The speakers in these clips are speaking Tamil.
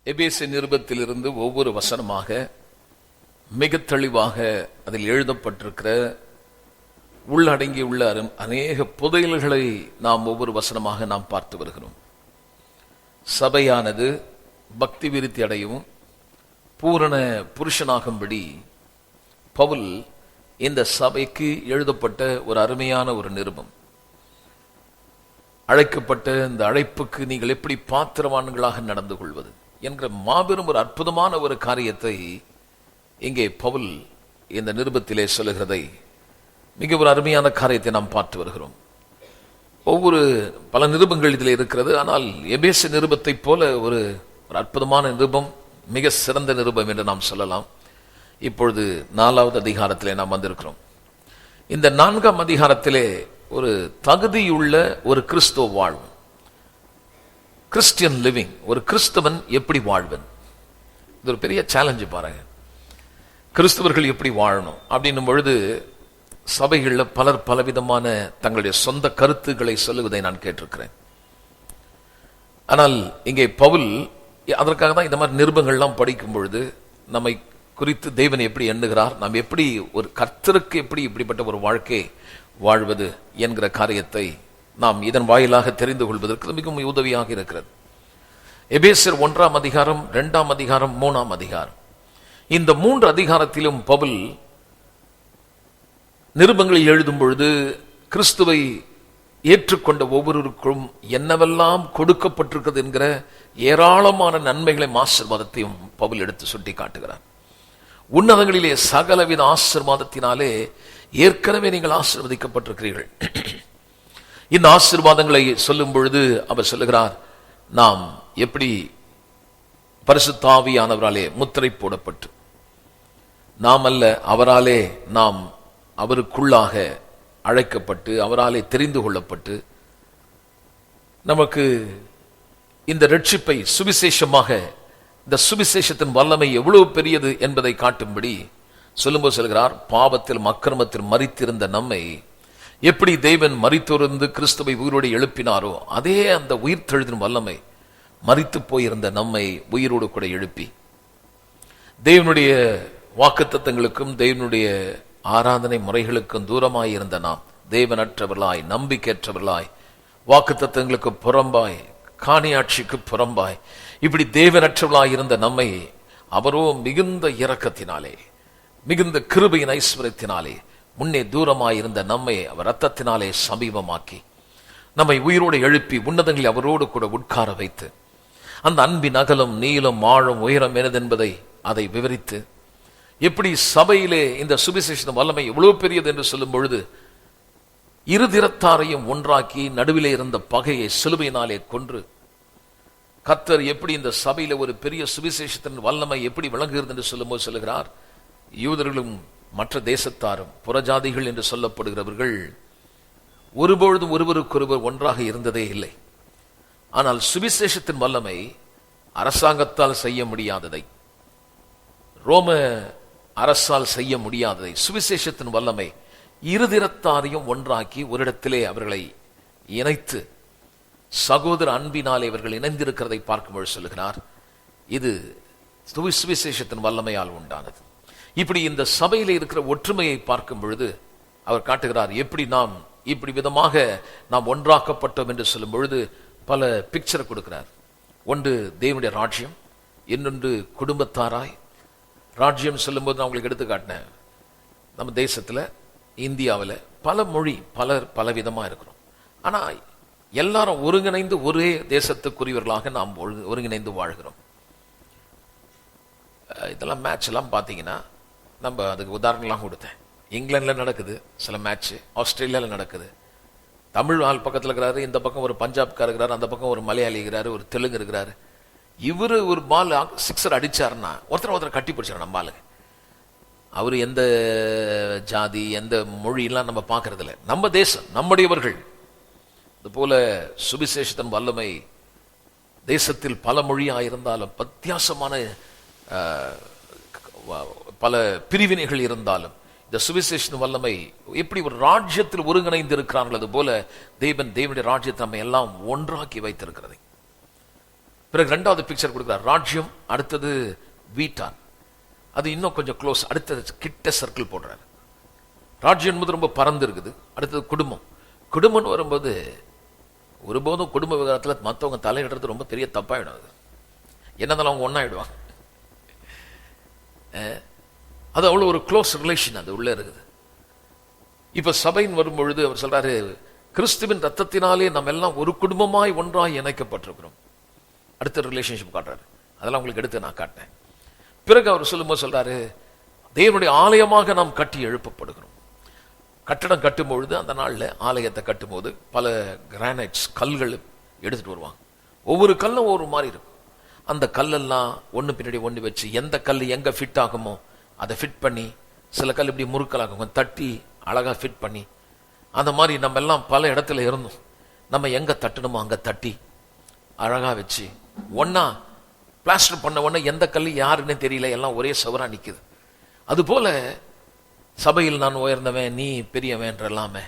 எபேசு நிருபத்திலிருந்து ஒவ்வொரு வசனமாக மிக தெளிவாக அதில் எழுதப்பட்டிருக்கிற உள்ளடங்கியுள்ள அநேக புதையல்களை நாம் ஒவ்வொரு வசனமாக நாம் பார்த்து வருகிறோம். சபையானது பக்தி விருத்தி அடையவும் பூரண புருஷனாகும்படி பவுல் இந்த சபைக்கு எழுதப்பட்ட ஒரு அருமையான ஒரு நிருபம். அழைக்கப்பட்ட இந்த அழைப்புக்கு நீங்கள் எப்படி பாத்திரவான்களாக நடந்து கொள்வது என்கிற மாபெரும் ஒரு அற்புதமான ஒரு காரியத்தை இங்கே பவுல் இந்த நிருபத்திலே சொல்லுகிறதை மிக ஒரு அருமையான காரியத்தை நாம் பார்த்து வருகிறோம். ஒவ்வொரு பல நிருபங்கள் இதில் இருக்கிறது. ஆனால் எபேசு நிருபத்தை போல ஒரு அற்புதமான நிருபம், மிக சிறந்த நிருபம் என்று நாம் சொல்லலாம். இப்பொழுது 4வது அதிகாரத்திலே நாம் வந்திருக்கிறோம். இந்த 4ஆம் அதிகாரத்திலே ஒரு தகுதியுள்ள ஒரு கிறிஸ்துவ வாழ்வு, கிறிஸ்டியன் லிவிங், ஒரு கிறிஸ்தவன் எப்படி வாழ்வன், இது ஒரு பெரிய சேலஞ்சு. பாருங்க, கிறிஸ்தவர்கள் எப்படி வாழணும் அப்படின்னும் பொழுது சபைகளில் பலர் பலவிதமான தங்களுடைய சொந்த கருத்துக்களை சொல்லுவதை நான் கேட்டிருக்கிறேன். ஆனால் இங்கே பவுல் அதற்காக தான் இந்த மாதிரி நிருபங்கள்லாம் படிக்கும் பொழுது நம்மை குறித்து தேவன் எப்படி எண்ணுகிறார், நாம் எப்படி ஒரு கர்த்தருக்கு எப்படி இப்படிப்பட்ட ஒரு வாழ்க்கை வாழ்வது என்கிற காரியத்தை நாம் இதன் வாயிலாக தெரிந்து கொள்வதற்கு மிகவும் உதவியாக இருக்கிறது. எபேசர் 1ஆம் அதிகாரம், 2ஆம் அதிகாரம், 3ஆம் அதிகாரம், இந்த 3 அதிகாரத்திலும் பவுல் நிருபங்களை எழுதும் பொழுது கிறிஸ்துவை ஏற்றுக்கொண்ட ஒவ்வொருவருக்கும் என்னவெல்லாம் கொடுக்கப்பட்டிருக்கிறது என்கிற ஏராளமான நன்மைகளையும் ஆசீர்வாதத்தையும் பவுல் எடுத்து சுட்டி காட்டுகிறார். உன்னதங்களிலே சகலவித ஆசீர்வாதத்தினாலே ஏற்கனவே நீங்கள் ஆசீர்வதிக்கப்பட்டிருக்கிறீர்கள். இந்த ஆசீர்வாதங்களை சொல்லும் பொழுது அவர் சொல்லுகிறார், நாம் எப்படி பரிசுத்த ஆவியானவராலே முத்திரை போடப்பட்டு, நாம் அல்ல அவராலே நாம் அவருக்குள்ளாக அழைக்கப்பட்டு அவராலே தெரிந்து கொள்ளப்பட்டு நமக்கு இந்த ரட்சிப்பை சுவிசேஷமாக, இந்த சுவிசேஷத்தின் வல்லமை எவ்வளவு பெரியது என்பதை காட்டும்படி சொல்லும்போது சொல்கிறார், பாவத்தில் அக்கிரமத்தில் மரித்திருந்த நம்மை எப்படி தேவன் மரித்திருந்து கிறிஸ்துவை உயிரோடு எழுப்பினாரோ அதே அந்த உயிர் தெழுதின் வல்லமை மரித்து போயிருந்த நம்மை உயிரோடு கூட எழுப்பி தேவனுடைய வாக்குத்தத்தங்களுக்கும் தேவனுடைய ஆராதனை முறைகளுக்கும் தூரமாயிருந்த நாம் தேவனற்றவர்களாய், நம்பிக்கையற்றவர்களாய், வாக்குத்தத்தங்களுக்கு புறம்பாய், காணியாட்சிக்கு புறம்பாய், இப்படி தேவனற்றவர்களாய் இருந்த நம்மை அவரோ மிகுந்த இரக்கத்தினாலே, மிகுந்த கிருபையின் ஐஸ்வர்யத்தினாலே, முன்னே தூரமாயிருந்த நம்மை அவர் இரத்தத்தினாலே சமீபமாக்கி நம்மை உயிரோடு எழுப்பி உன்னதங்களில் அவரோடு கூட உட்கார வைத்து அந்த அன்பின் அகலம், நீளம், ஆழம், உயரம் எனதென்பதை அதை விவரித்து எப்படி சபையிலே இந்த சுவிசேஷ வல்லமை எவ்வளவு பெரியது என்று சொல்லும் பொழுது இருதிறத்தாரையும் ஒன்றாக்கி நடுவிலே இருந்த பகையை சிலுவையினாலே கொன்று கர்த்தர் எப்படி இந்த சபையில ஒரு பெரிய சுவிசேஷத்தின் வல்லமை எப்படி விளங்குகிறது என்று சொல்லும்போது சொல்லுகிறார், யூதர்களும் மற்ற தேசத்தாரும் புறஜாதிகள் என்று சொல்லப்படுகிறவர்கள் ஒருபொழுதும் ஒருவருக்கொருவர் ஒன்றாக இருந்ததே இல்லை. ஆனால் சுவிசேஷத்தின் வல்லமை அரசாங்கத்தால் செய்ய முடியாததை, ரோம அரசால் செய்ய முடியாததை, சுவிசேஷத்தின் வல்லமை இருதிறத்தாரையும் ஒன்றாக்கி ஒரு இடத்திலே அவர்களை இணைத்து சகோதர அன்பினாலே இவர்கள் இணைந்திருக்கிறதை பார்க்கும்போது சொல்லுகிறார், இது சுவிசேஷத்தின் வல்லமையால் உண்டானது. இப்படி இந்த சபையில இருக்கிற ஒற்றுமையை பார்க்கும் பொழுது அவர் காட்டுகிறார், எப்படி நாம் இப்படி விதமாக நாம் ஒன்றாக்கப்பட்டோம் என்று சொல்லும் பொழுது பல பிக்சரை கொடுக்கிறார். ஒன்று தேவனுடைய ராஜ்யம், இன்னொன்று குடும்பத்தாராய். ராஜ்யம் சொல்லும்போது நான் உங்களுக்கு எடுத்து காட்டினேன், நம்ம தேசத்துல இந்தியாவில் பல மொழி, பலர் பலவிதமா இருக்கிறோம். ஆனா எல்லாரும் ஒருங்கிணைந்து ஒரே தேசத்துக்குரியவர்களாக நாம் ஒருங்கிணைந்து வாழ்கிறோம். இதெல்லாம் மேட்ச் எல்லாம் பார்த்தீங்கன்னா, நம்ம அதுக்கு உதாரணம்லாம் கொடுத்தேன். இங்கிலாந்துல நடக்குது சில மேட்ச், ஆஸ்திரேலியாவில் நடக்குது. தமிழ் ஆள் பக்கத்தில் இருக்கிறாரு, இந்த பக்கம் ஒரு பஞ்சாப்கார் இருக்கிறாரு, அந்த பக்கம் ஒரு மலையாளி இருக்கிறாரு, ஒரு தெலுங்கு இருக்கிறாரு. இவரு ஒரு பால் சிக்ஸர் அடிச்சாருன்னா ஒருத்தர் கட்டி பிடிச்சாரு நம்ம ஆளுங்க. அவரு எந்த ஜாதி எந்த மொழியெல்லாம் நம்ம பார்க்கறது இல்லை. நம்ம தேசம், நம்முடையவர்கள். இது போல சுவிசேஷத்தின் வல்லமை தேசத்தில் பல மொழியாயிருந்தாலும், வித்தியாசமான பல பிரிவினைகள் இருந்தாலும், இந்த சுவிசேஷத்தின் வல்லமை எப்படி ஒரு ராஜ்யத்தில் ஒருங்கிணைந்து இருக்கிறார்கள், அது போல தேவனுடைய ராஜ்யத்தை நம்ம எல்லாம் ஒன்றாக்கி வைத்திருக்கிறது. பிறகு 2வது பிக்சர் கொடுக்கிறார், ராஜ்யம், அடுத்தது வீட்டான், அது இன்னும் கொஞ்சம் க்ளோஸ், அடுத்தது கிட்ட சர்க்கிள் போடுறாரு. ராஜ்யம் என்பது ரொம்ப பறந்து இருக்குது. அடுத்தது குடும்பம். குடும்பம்னு வரும்போது ஒருபோதும் குடும்ப விவகாரத்தில் மற்றவங்க தலையிடுறது ரொம்ப பெரிய தப்பாயிடும். அது என்னதாலும் அவங்க ஒன்னாயிடுவாங்க. அது அவ்வளோ ஒரு க்ளோஸ் ரிலேஷன் அது உள்ள இருக்குது. இப்ப சபையின் வரும்பொழுது அவர் சொல்றாரு, கிறிஸ்துவின் ரத்தத்தினாலே நம்ம எல்லாம் ஒரு குடும்பமாய் ஒன்றாய் இணைக்கப்பட்டிருக்கிறோம். அடுத்த ரிலேஷன்ஷிப் காட்டுறாரு. அதெல்லாம் உங்களுக்கு எடுத்து நான் காட்டினேன். பிறகு அவர் சொல்லும்போது சொல்றாரு, தேவனுடைய ஆலயமாக நாம் கட்டி எழுப்பப்படுகிறோம். கட்டடம் கட்டும் பொழுது அந்த நாளில் ஆலயத்தை கட்டும் போது பல கிரானைட்ஸ் கல்கள் எடுத்துட்டு வருவாங்க. ஒவ்வொரு கல்லும் ஒவ்வொரு மாதிரி இருக்கும். அந்த கல்லெல்லாம் ஒன்று பின்னாடி ஒன்று வச்சு எந்த கல் எங்க ஃபிட் ஆகுமோ அதை ஃபிட் பண்ணி, சில கல் இப்படி முறுக்கலாகும் தட்டி அழகா ஃபிட் பண்ணி, அந்த மாதிரி நம்ம எல்லாம் பல இடத்துல இருந்தோம். நம்ம எங்க தட்டணுமோ அங்க தட்டி அழகா வச்சு ஒன்னா பிளாஸ்டர் பண்ண உடனே எந்த கல் யாருன்னு தெரியல, எல்லாம் ஒரே சவரா நிக்குது. அது போல சபையில் நான் உயர்ந்தவன், நீ பெரியவன் என்றெல்லாமே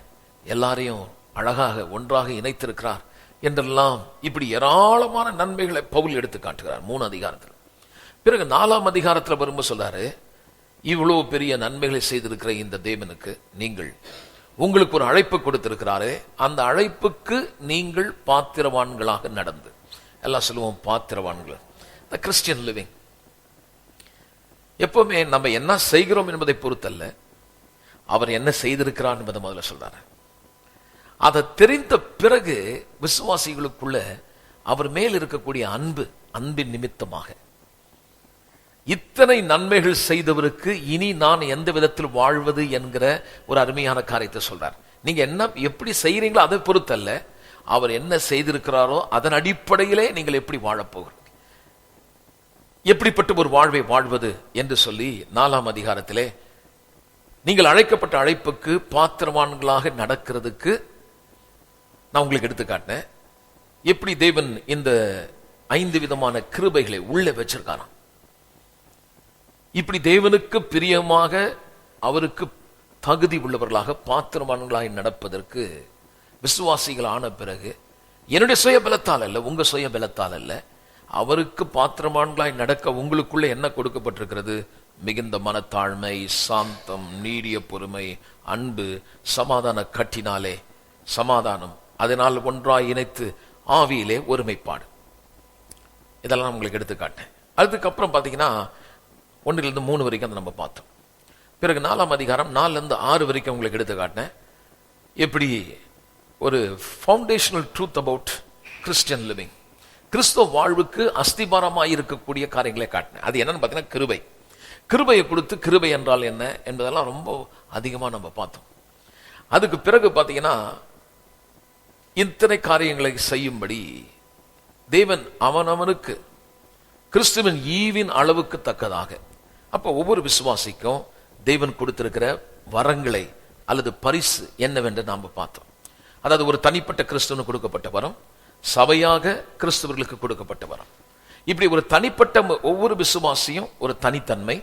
எல்லாரையும் அழகாக ஒன்றாக இணைத்திருக்கிறார் என்றெல்லாம் இப்படி ஏராளமான நன்மைகளை பவுல் எடுத்து காட்டுகிறார் 3 அதிகாரத்தில். பிறகு 4ஆம் அதிகாரத்தில் வரும்போது சொல்றாரு, இவ்வளவு பெரிய நன்மைகளை செய்திருக்கிற இந்த தேவனுக்கு நீங்கள் உங்களுக்கு ஒரு அழைப்பு கொடுத்திருக்கிறாரே, அந்த அழைப்புக்கு நீங்கள் பாத்திரவான்களாக நடந்து, எல்லாம் சொல்லுவோம் பாத்திரவான்கள். த கிறிஸ்டியன் லிவிங் எப்பவுமே நம்ம என்ன செய்கிறோம் என்பதை பொறுத்தல்ல, அவர் என்ன செய்திருக்கிறார் என்பதை முதல்ல சொல்றாரு. அதை தெரிந்த பிறகு விசுவாசிகளுக்குள்ள அவர் மேல் இருக்கக்கூடிய அன்பின் நிமித்தமாக இத்தனை நன்மைகள் செய்தவருக்கு இனி நான் எந்த விதத்தில் வாழ்வது என்கிற ஒரு அருமையான காரியத்தை சொல்றார். நீங்க என்ன எப்படி செய்யறீங்களோ அதை பொறுத்தல்ல, அவர் என்ன செய்திருக்கிறாரோ அதன் அடிப்படையிலே நீங்கள் எப்படி வாழப்போகிறீர்கள், எப்படிப்பட்ட ஒரு வாழ்வை வாழ்வது என்று சொல்லி 4ஆம் அதிகாரத்திலே நீங்கள் அழைக்கப்பட்ட அழைப்புக்கு பாத்திரவான்களாக நடக்கிறதுக்கு நான் உங்களுக்கு எடுத்து காட்டினேன். எப்படி தேவன் இந்த 5 விதமான கிருபைகளை உள்ள வச்சிருக்காராம். இப்படி தேவனுக்கு பிரியமாக அவருக்கு தகுதி உள்ளவர்களாக பாத்திரவான்களாக நடப்பதற்கு விசுவாசிகள் ஆன பிறகு என்னுடைய சுய பலத்தால் அல்ல, உங்க சுய பலத்தால் அல்ல, அவருக்கு பாத்திரவான்களாய் நடக்க உங்களுக்குள்ள என்ன கொடுக்கப்பட்டிருக்கிறது? மிகுந்த மனத்தாழ்மை, சாந்தம், நீடிய பொறுமை, அன்பு, சமாதான கட்டினாலே சமாதானம், அதனால் ஒன்றாய் இணைத்து ஆவியிலே ஒருமைப்பாடு. இதெல்லாம் உங்களுக்கு எடுத்து காட்டேன். அதுக்கப்புறம் பார்த்தீங்கன்னா 1 to 3 வரைக்கும் அதை நம்ம பார்த்தோம். பிறகு 4ஆம் அதிகாரம் 4 to 6 வரைக்கும் உங்களுக்கு எடுத்து காட்டினேன். எப்படி ஒரு foundational truth about Christian living, கிறிஸ்துவ வாழ்வுக்கு அஸ்திபாரமாக இருக்கக்கூடிய காரியங்களை காட்டினேன். அது என்னன்னு பார்த்தீங்கன்னா கிருபை. கிருபையை கொடுத்து கிருபை என்றால் என்ன என்பதெல்லாம் ரொம்ப அதிகமாக நம்ம பார்த்தோம். அதுக்கு பிறகு பார்த்தீங்கன்னா இத்தனை காரியங்களை செய்யும்படி தேவன் அவனவனுக்கு கிறிஸ்துவின் ஈவின் அளவுக்கு தக்கதாக, அப்ப ஒவ்வொரு விசுவாசிக்கும் தேவன் கொடுத்திருக்கிற வரங்களை அல்லது பரிசு என்னவென்று நாம பார்த்தோம். அதாவது ஒரு தனிப்பட்ட கிறிஸ்துவனுக்கு கொடுக்கப்பட்ட வரம், சபையாக கிறிஸ்துவர்களுக்கு கொடுக்கப்பட்ட வரம். இப்படி ஒரு தனிப்பட்ட ஒவ்வொரு விசுவாசியும் ஒரு தனித்தன்மை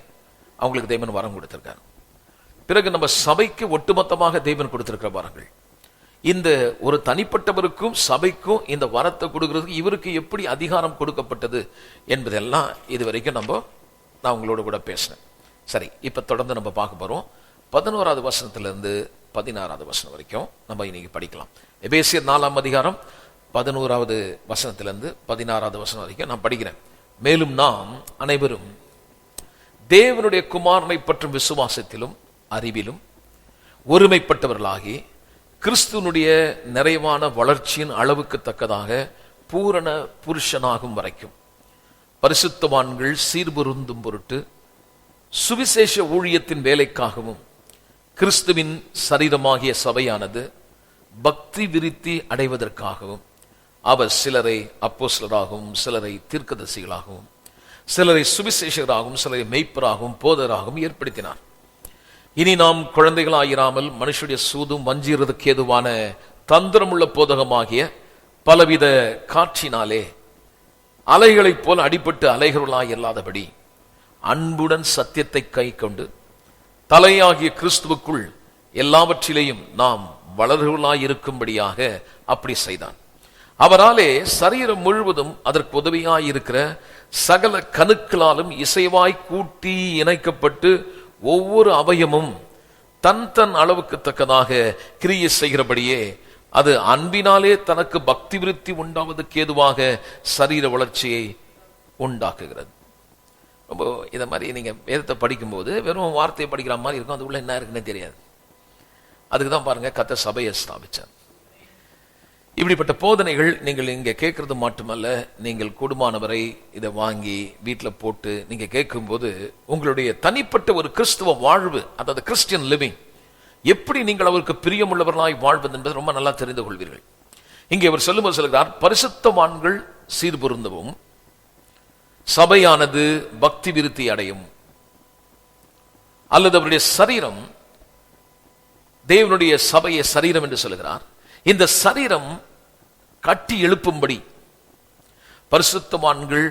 அவங்களுக்கு தேவன் வரம் கொடுத்திருக்காரு. பிறகு நம்ம சபைக்கு ஒட்டுமொத்தமாக தேவன் கொடுத்திருக்கிற வரங்கள், இந்த ஒரு தனிப்பட்டவருக்கும் சபைக்கும் இந்த வரத்தை கொடுக்கிறதுக்கு இவருக்கு எப்படி அதிகாரம் கொடுக்கப்பட்டது என்பதெல்லாம் இதுவரைக்கும் நான் உங்களோட கூட பேசினேன். சரி, இப்ப தொடர்ந்து நம்ம பார்க்க போறோம். 11வது வசனத்திலிருந்து 16வது வசனம் வரைக்கும் நம்ம இன்னைக்கு படிக்கலாம். எபேசியர் 4ஆம் அதிகாரம் 11வது வசனத்திலிருந்து 16வது வசனம் வரைக்கும் நான் படிக்கிறேன். மேலும் நாம் அனைவரும் தேவனுடைய குமாரனை பற்றும் விசுவாசத்திலும் அறிவிலும் ஒருமைப்பட்டவர்களாகி கிறிஸ்துவனுடைய நிறைவான வளர்ச்சியின் அளவுக்கு தக்கதாக பூரண புருஷனாகும் வரைக்கும் பரிசுத்தவான்கள் சீர்பொருந்தும் பொருட்டு சுவிசேஷ ஊழியத்தின் வேலைக்காகவும் கிறிஸ்துவின் சரீரமாகிய சபையானது பக்தி விருத்தி அடைவதற்காகவும் அவர் சிலரை அப்போஸ்தலராகவும் சிலரை தீர்க்கதரிசிகளாகவும் சிலரை சுவிசேஷகராகவும் சிலரை மெய்ப்பராகவும் போதராகவும் ஏற்படுத்தினார். இனி நாம் குழந்தைகளாயிராமல் மனுஷனுடைய சூதும் வஞ்சிறதுக்கு ஏதுவான தந்திரமுள்ள போதகமாகிய பலவித காற்றினாலே அலைகளைப் போல அடிபட்டு அலைகளாய் இல்லாதபடி அன்புடன் சத்தியத்தை கை கொண்டு தலையாகிய கிறிஸ்துவுக்குள் எல்லாவற்றிலேயும் நாம் வளர்களாய் இருக்கும்படியாக அப்படி செய்தான். அவராலே சரீரம் முழுவதும் அதற்கு உதவியாயிருக்கிற சகல கணுக்களாலும் இசைவாய் கூட்டி இணைக்கப்பட்டு ஒவ்வொரு அவயமும் தன் தன் அளவுக்கு தக்கதாக கிரியை செய்கிறபடியே அது அன்பினாலே தனக்கு பக்தி விருத்தி உண்டாவதற்கு ஏதுவாக சரீர வளர்ச்சியை உண்டாக்குகிறது. ரொம்ப இதை மாதிரி நீங்க வேதத்தை படிக்கும்போது வெறும் வார்த்தையை படிக்கிற மாதிரி இருக்கும், அது உள்ள என்ன இருக்குன்னு தெரியாது. அதுக்கு தான் பாருங்க கர்த்தர் சபையை ஸ்தாபிச்சார். இப்படிப்பட்ட போதனைகள் நீங்கள் இங்க கேட்கறது மட்டுமல்ல, நீங்கள் கூடுமானவரை இதை வாங்கி வீட்டில் போட்டு நீங்க கேட்கும்போது உங்களுடைய தனிப்பட்ட ஒரு கிறிஸ்துவ வாழ்வு, அதாவது கிறிஸ்டியன் லிவிங், எப்படி நீங்கள் அவருக்கு பிரியமுள்ளவர்களாய் வாழ்வது என்பதை ரொம்ப நல்லா தெரிந்து கொள்வீர்கள். இங்கே அவர் சொல்லும்போது சொல்கிறார், பரிசுத்தவான்கள் சீர்பொருந்தவும் சபையானது பக்தி விருத்தி அடையும், அல்லது அவருடைய சரீரம், தேவனுடைய சபையை சரீரம் என்று சொல்லுகிறார். இந்த சரீரம் கட்டி எழுப்பும்படி பரிசுத்தவான்கள்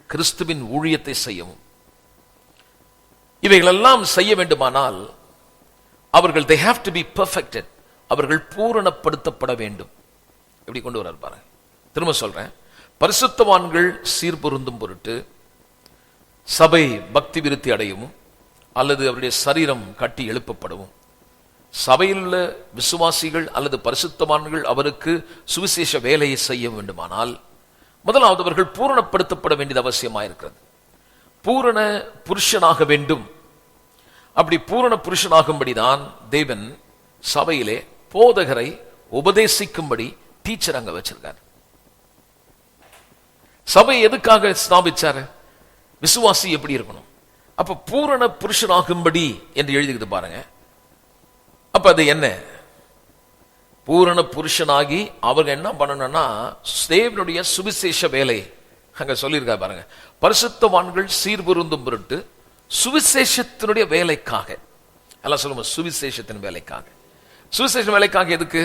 கிறிஸ்துவின் ஊழியத்தை செய்யவும், இவைகளெல்லாம் செய்ய வேண்டுமானால் அவர்கள் they have to be perfected, அவர்கள் பூரணப்படுத்தப்பட வேண்டும். எப்படி கொண்டு வர பாருங்க. திரும்ப சொல்றேன், பரிசுத்தவான்கள் சீர்பொருந்தும் பொருட்டு சபை பக்தி விருத்தி அடையவும் அல்லது அவருடைய சரீரம் கட்டி எழுப்பப்படவும், சபையில் உள்ள விசுவாசிகள் அல்லது பரிசுத்தவான்கள் அவருக்கு சுவிசேஷ வேலையை செய்ய வேண்டுமானால் முதலாவது அவர்கள் பூரணப்படுத்தப்பட வேண்டியது அவசியமாயிருக்கிறது. பூரண புருஷனாக வேண்டும். அப்படி பூரண புருஷனாகும்படிதான் தேவன் சபையிலே போதகரை உபதேசிக்கும்படி டீச்சர் அங்க வச்சிருக்கார். சபை எதுக்காக ஸ்தாபிச்சாரு? விசுவாசி எப்படி இருக்கணும்? அப்ப பூரண புருஷனாகும்படி என்று எழுதிக்கிட்டு பாருங்க. அப்ப அது என்ன? பூரண புருஷனாகி அவங்க என்ன பண்ணணும்னா தேவனுடைய சுவிசேஷ வேலை அங்க சொல்லியிருக்கா பாருங்க. பரிசுத்தவான்கள் சீர்பொருந்தும் பொருட்டு சுவிசேஷத்தினுடைய வேலைக்காக, எல்லாம் சொல்லுங்க, சுவிசேஷத்தின் வேலைக்காக. சுவிசேஷ வேலைக்காக எதுக்கு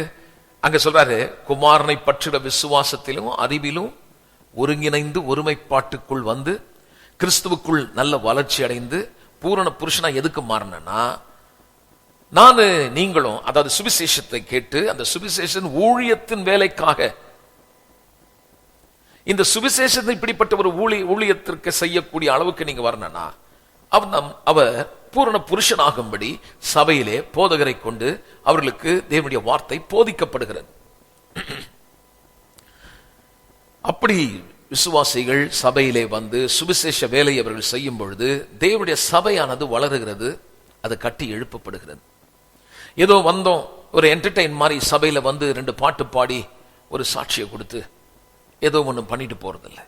அங்க சொல்றாரு? குமாரனை பற்றிட விசுவாசத்திலும் அறிவிலும் ஒருங்கிணைந்து ஒருமைப்பாட்டுக்குள் வந்து கிறிஸ்துவுக்குள் நல்ல வளர்ச்சி அடைந்து பூரண புருஷனா எதுக்கு மாறினா, நானு நீங்களும், அதாவது சுவிசேஷத்தை கேட்டு அந்த சுவிசேஷன் ஊழியத்தின் வேலைக்காக, இந்த சுவிசேஷத்தை இப்படிப்பட்ட ஒரு ஊழியத்திற்கு செய்யக்கூடிய அளவுக்கு நீங்க வரணும்னா அவர் பூரண புருஷனாகும்படி சபையிலே போதகரை கொண்டு அவர்களுக்கு தேவனுடைய வார்த்தை போதிக்கப்படுகிறது. அப்படி விசுவாசிகள் சபையிலே வந்து சுவிசேஷ வேலை அவர்கள் செய்யும் பொழுது தேவனுடைய சபையானது வளருகிறது, அது கட்டி எழுப்பப்படுகிறது. ஏதோ வந்தோம் ஒரு என்டர்டெயின் மாதிரி சபையில வந்து 2 பாட்டு பாடி ஒரு சாட்சியை கொடுத்து ஏதோ ஒன்று பண்ணிட்டு போறதில்லை.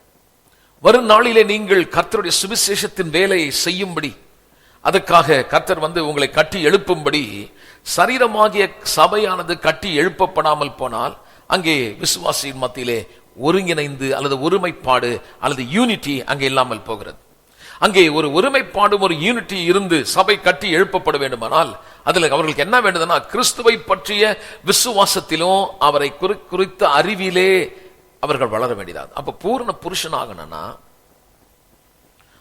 வரும் நாளிலே நீங்கள் கர்த்தருடைய சுவிசேஷத்தின் வேலையை செய்யும்படி, அதுக்காக கர்த்தர் வந்து உங்களை கட்டி எழுப்பும்படி சரீரமாகிய சபையானது கட்டி எழுப்பப்படாமல் போனால் அங்கே விசுவாசியின் மத்தியிலே ஒருங்கிணைந்து அல்லது ஒருமைப்பாடு அல்லது யூனிட்டி அங்கே இல்லாமல் போகிறது. அங்கே ஒரு ஒருமைப்பாடும் ஒரு யூனிட்டி இருந்து சபை கட்டி எழுப்பப்பட வேண்டுமானால் அதுல அவர்களுக்கு என்ன வேண்டுதுன்னா கிறிஸ்துவை பற்றிய விசுவாசத்திலும் அவரை குறித்த அறிவிலே அவர்கள் வளர வேண்டியது. அப்ப பூரண புருஷனாகணும்னா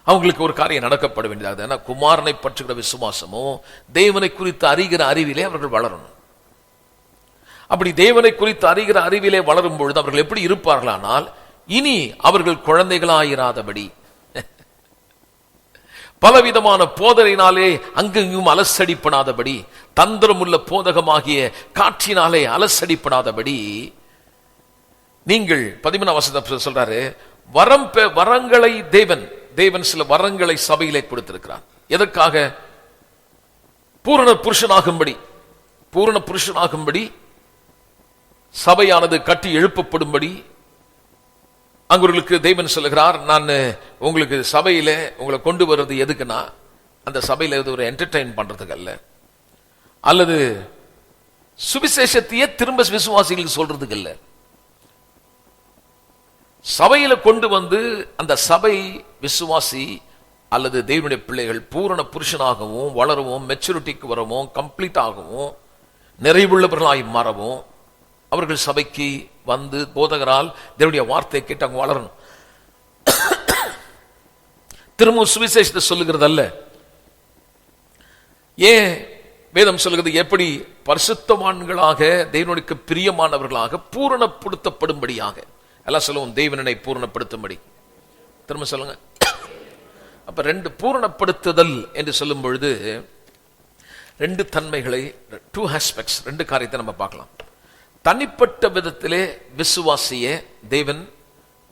அவங்களுக்கு ஒரு காரியம் நடக்கப்பட வேண்டியது. ஏன்னா குமாரனை பற்றுகிற விசுவாசமும் தேவனை குறித்து அறிகிற அறிவிலே அவர்கள் வளரணும். அப்படி தேவனை குறித்து அறிகிற அறிவிலே வளரும் பொழுது அவர்கள் எப்படி இருப்பார்களானால், இனி அவர்கள் குழந்தைகளாயிராதபடி பலவிதமான போதனையினாலே அங்கெங்கும் அலசடிப்படாதபடி, தந்திரமுள்ள போதகமாகிய காற்றினாலே அலசடிப்படாதபடி நீங்கள் 13ஆம் வசனத்தை சொல்றாரு, வரங்களை தேவன் சில வரங்களை சபையிலே கொடுத்திருக்கிறார். எதற்காக? பூரண புருஷனாகும்படி சபையானது கட்டி எழுப்பப்படும்படி அங்குகளுக்கு தேவன் சொல்லுகிறார், நான் உங்களுக்கு சபையில உங்களை கொண்டு வருவது எதுக்குன்னா அந்த சபையில ஒரு என்டர்டெயின் பண்றதுக்கு அல்ல, அல்லது சுவிசேஷத்தையே திரும்ப விசுவாசிகளுக்கு சொல்றதுக்கு அல்ல. சபையில கொண்டு வந்து அந்த சபை விசுவாசி அல்லது தேவனுடைய பிள்ளைகள் பூரண புருஷனாகவும் வளரவும், மெச்சூரிட்டிக்கு வரவும், கம்ப்ளீட் ஆகவும், நிறைவுள்ளவர்களாய் மாறவும் அவர்கள் சபைக்கு வந்து போதகரால் தேவனுடைய வார்த்தையை கேட்டு அவங்க வளரணும். திரும்ப சுவிசேஷத்தை சொல்லுகிறது அல்ல. ஏன் வேதம் சொல்லுகிறது? எப்படி பரிசுத்தவான்களாக தேவனுக்கு பிரியமானவர்களாக பூரணப்படுத்தப்படும்படியாக. எல்லாம் சொல்லுவோம், தேவனை பூரணப்படுத்தும்படி. திரும்ப சொல்லுங்க. அப்ப ரெண்டு பூரணப்படுத்துதல் என்று சொல்லும் பொழுது ரெண்டு தன்மைகளை, 2 ஆஸ்பெக்ட்ஸ், ரெண்டு காரியத்தை நம்ம பார்க்கலாம். தனிப்பட்ட விதத்திலே விசுவாசியே தேவன்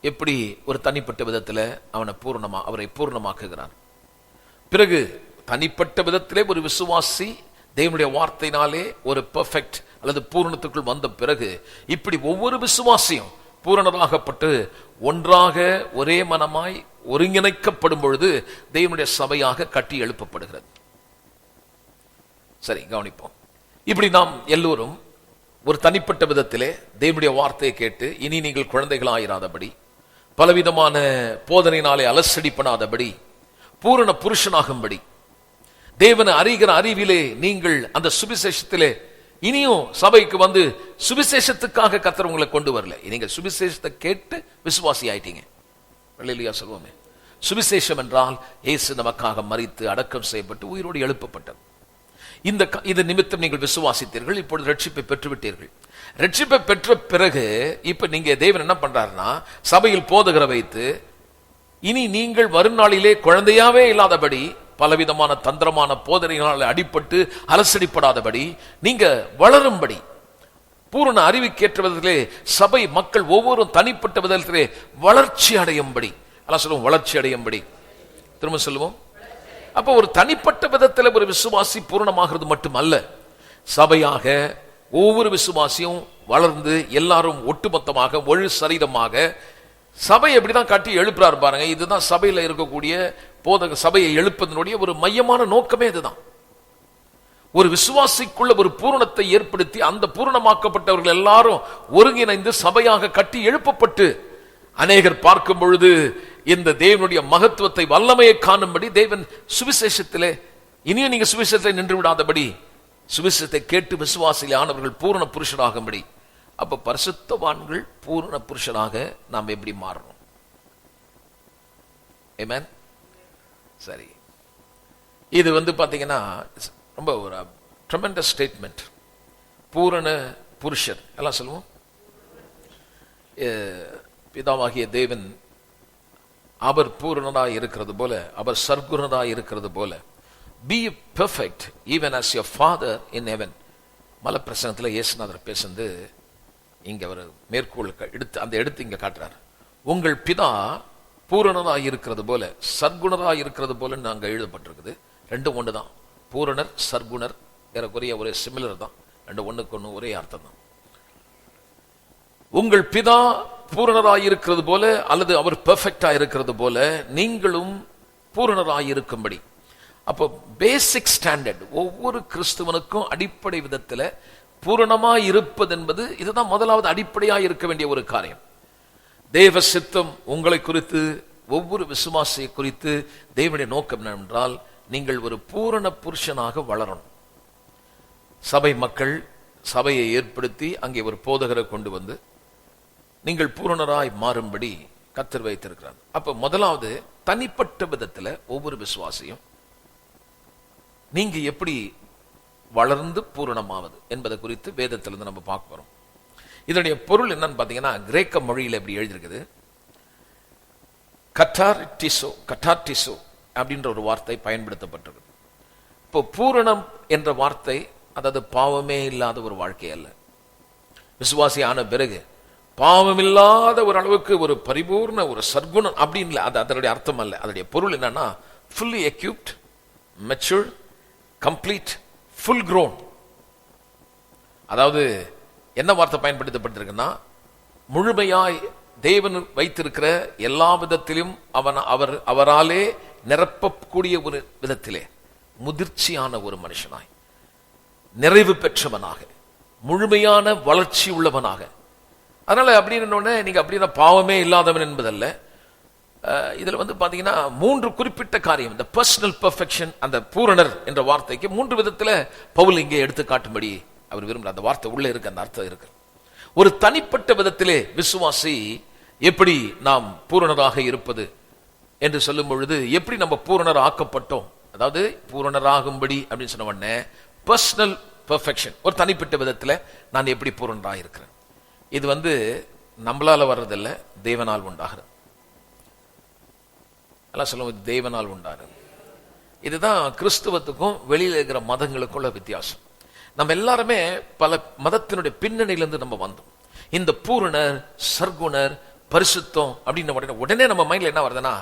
எப்படி ஒரு தனிப்பட்ட விதத்தில் அவரை பூர்ணமாக்குகிறார். பிறகு தனிப்பட்ட விதத்திலே ஒரு விசுவாசி தேவனுடைய வார்த்தையினாலே ஒரு பெர்ஃபெக்ட் அல்லது பூரணத்துக்குள் வந்த பிறகு இப்படி ஒவ்வொரு விசுவாசியும் பூரணராகப்பட்டு ஒன்றாக ஒரே மனமாய் ஒருங்கிணைக்கப்படும் பொழுது தேவனுடைய சபையாக கட்டி எழுப்பப்படுகிறது. சரி, கவனிப்போம். இப்படி நாம் எல்லோரும் ஒரு தனிப்பட்ட விதத்திலே தேவனுடைய வார்த்தையை கேட்டு இனி நீங்கள் குழந்தைகளாயிராதபடி, பலவிதமான போதனையினாலே அலசடி பண்ணாதபடி, பூரண புருஷனாகும்படி, தேவனை அறிகிற அறிவிலே நீங்கள் அந்த சுவிசேஷத்திலே இனியும் சபைக்கு வந்து சுவிசேஷத்துக்காக கர்த்தர் உங்களை கொண்டு வரல. நீங்க சுவிசேஷத்தை கேட்டு விசுவாசி ஆயிட்டீங்க. அல்லேலூயா சொல்வோமே. சுவிசேஷம் என்றால் இயேசு நமக்காக மரித்து அடக்கம் செய்யப்பட்டு உயிரோடு எழுப்பப்பட்டது. இது நிமித்தம் நீங்கள் விசுவாசித்தீர்கள், இப்பொழுது ரட்சிப்பை பெற்றுவிட்டீர்கள். ரட்சிப்பை பெற்ற பிறகு இப்ப நீங்க தேவன் என்ன பண்றாருன்னா, சபையில் போதகரை வைத்து இனி நீங்கள் வருநாளிலே குழந்தையாவே இல்லாதபடி, பலவிதமான தந்திரமான போதனைகளால் அடிபட்டு அலசடிப்படாதபடி, நீங்க வளரும்படி, பூரண அறிவுக்கேற்ற விதத்திலே சபை மக்கள் ஒவ்வொரு தனிப்பட்ட விதத்திலே வளர்ச்சி அடையும்படி, அல்ல சொல்லுவோம் வளர்ச்சி அடையும்படி. திரும்ப சொல்லுவோம். அப்ப ஒரு தனிப்பட்ட விதத்தில் ஒரு விசுவாசி பூரணமாகிறது மட்டுமல்ல, சபையாக ஒவ்வொரு விசுவாசியும் வளர்ந்து எல்லாரும் ஒட்டுமொத்தமாக ஒரு சரீரமாக சபை எப்படிதான் கட்டி எழுப்புறாரு பாருங்க. இதுதான் சபையில இருக்கக்கூடிய போதக சபையை எழுப்பதனுடைய ஒரு மையமான நோக்கமே இதுதான். ஒரு விசுவாசிக்குள்ள ஒரு பூரணத்தை ஏற்படுத்தி அந்த பூரணமாக்கப்பட்டவர்கள் எல்லாரும் ஒருங்கிணைந்து சபையாக கட்டி எழுப்பப்பட்டு அநேகர் பார்க்கும் பொழுது இந்த தேவனுடைய மகத்துவத்தை வல்லமையை காணும்படி தேவன் சுவிசேஷத்திலே இனியும் நீங்க சுவிசேஷத்தை நின்று விடாதபடி சுவிசேஷத்தை கேட்டு விசுவாசிலே ஆனவர்கள் பூரண புருஷராகும்படி. அப்ப பரிசுத்தவான்கள் பூரண புருஷனாக நாம் எப்படி மாறணும்? ஆமென். சரி, இது பாத்தீங்கன்னா ரொம்ப ஒரு ட்ரெமெண்டஸ் ஸ்டேட்மெண்ட். பூரண புருஷர் எல்லாம் சொல்லுவோம். பிதாவாகிய தேவன் அவர் பூரணராய் இருக்கிறது போல, அவர் சர்க்குணராய் இருக்கிறது போல, be perfect even as your father in heaven. மலப்பிரசங்கத்தில் இயேசுநாதர் பேசுந்து இங்க அவர் மேற்கோள் எடுத்து இங்க காட்டுறார். உங்கள் பிதா பூரணராய் இருக்கிறது போல சர்க்குணராய் இருக்கிறது போல அங்க எழுதப்பட்டிருக்குது. ரெண்டும் ஒண்ணுதான். பூரணர் சர்க்குணர் ஏறக்குறைய ஒரே சிமிலர் தான். ரெண்டு ஒண்ணுக்கு ஒண்ணு ஒரே அர்த்தம் தான். உங்கள் பிதா பூரணராய் இருக்கிறது போல அல்லது அவர் பெர்ஃபெக்டா இருக்கிறது போல நீங்களும் பூரணராய் இருக்கும்படி. அப்போ பேசிக் ஸ்டாண்டர்ட் ஒவ்வொரு கிறிஸ்துவனுக்கும் அடிப்படை விதத்தில் பூரணமாய் இருப்பது என்பது இதுதான் முதலாவது அடிப்படையாக இருக்க வேண்டிய ஒரு காரியம். தேவ சித்தம் உங்களை குறித்து, ஒவ்வொரு விசுவாசியை குறித்து தேவனுடைய நோக்கம் என்னவென்றால், நீங்கள் ஒரு பூரண புருஷனாக வளரணும். சபை மக்கள் சபையை ஏற்படுத்தி அங்கே ஒரு போதகரை கொண்டு வந்து நீங்கள் பூரணராய் மாறும்படி கர்த்தர் வைத்திருக்கிறார். அப்ப முதலாவது தனிப்பட்ட விதத்துல ஒவ்வொரு விசுவாசியும் நீங்க எப்படி வளர்ந்து பூரணமாவது என்பதை குறித்து வேதத்திலிருந்து நம்ம பார்க்க போறோம். இதனுடைய பொருள் என்னன்னு பாத்தீங்கன்னா, கிரேக்க மொழியில எப்படி எழுதியிருக்குது, கட்டார்டிசோ அப்படின்ற ஒரு வார்த்தை பயன்படுத்தப்பட்டிருக்கு. இப்போ பூரணம் என்ற வார்த்தை அதாவது பாவமே இல்லாத ஒரு வாழ்க்கை அல்ல. விசுவாசி ஆன பிறகு பாவமில்லாத ஒரு அளவுக்கு ஒரு பரிபூர்ண ஒரு சர்க்குணம் அப்படின்னு இல்லை. அது அதனுடைய அர்த்தம் அல்ல. அதனுடைய பொருள் என்னன்னா, fully equipped, mature, complete, full grown. அதாவது என்ன வார்த்தை பயன்படுத்தப்பட்டிருக்குன்னா, முழுமையாய் தேவன் வைத்திருக்கிற எல்லா விதத்திலும் அவராலே நிரப்பக்கூடிய ஒரு விதத்திலே முதிர்ச்சியான ஒரு மனுஷனாய், நிறைவு பெற்றவனாக, முழுமையான வளர்ச்சி உள்ளவனாக. அதனால அப்படின்னு நீங்க அப்படின்னா பாவமே இல்லாதவன் என்பதல்ல. இதுல பாத்தீங்கன்னா மூன்று குறிப்பிட்ட காரியம். இந்த பர்சனல் பெர்ஃபெக்ஷன், அந்த பூரணர் என்ற வார்த்தைக்கு மூன்று விதத்துல பவுல் இங்கே எடுத்து காட்டும்படி அவர் விரும்புற அந்த வார்த்தை உள்ள இருக்கு, அந்த அர்த்தம் இருக்கு. ஒரு தனிப்பட்ட விதத்திலே விசுவாசி எப்படி நாம் பூரணராக இருப்பது என்று சொல்லும் பொழுது, எப்படி நம்ம பூரணர் ஆக்கப்பட்டோம், அதாவது பூரணராகும்படி அப்படின்னு சொன்ன உடனே பர்சனல் பெர்ஃபெக்ஷன், ஒரு தனிப்பட்ட விதத்தில் நான் எப்படி பூரணராக இருக்கிறேன். இது நம்மளால வர்றதில்ல, தேவனால் உண்டாகிறது. எல்லாம் சொல்லுவோம், தேவனால் உண்டாகிறது. இதுதான் கிறிஸ்துவத்துக்கும் வெளியில இருக்கிற மதங்களுக்குள்ள வித்தியாசம். நம்ம எல்லாருமே பல மதத்தினுடைய பின்னணியிலிருந்து நம்ம வந்தோம். இந்த பூரணர், சர்க்குணர், பரிசுத்தம் அப்படின்னு உடனே நம்ம மைண்ட்ல என்ன வருதுன்னா,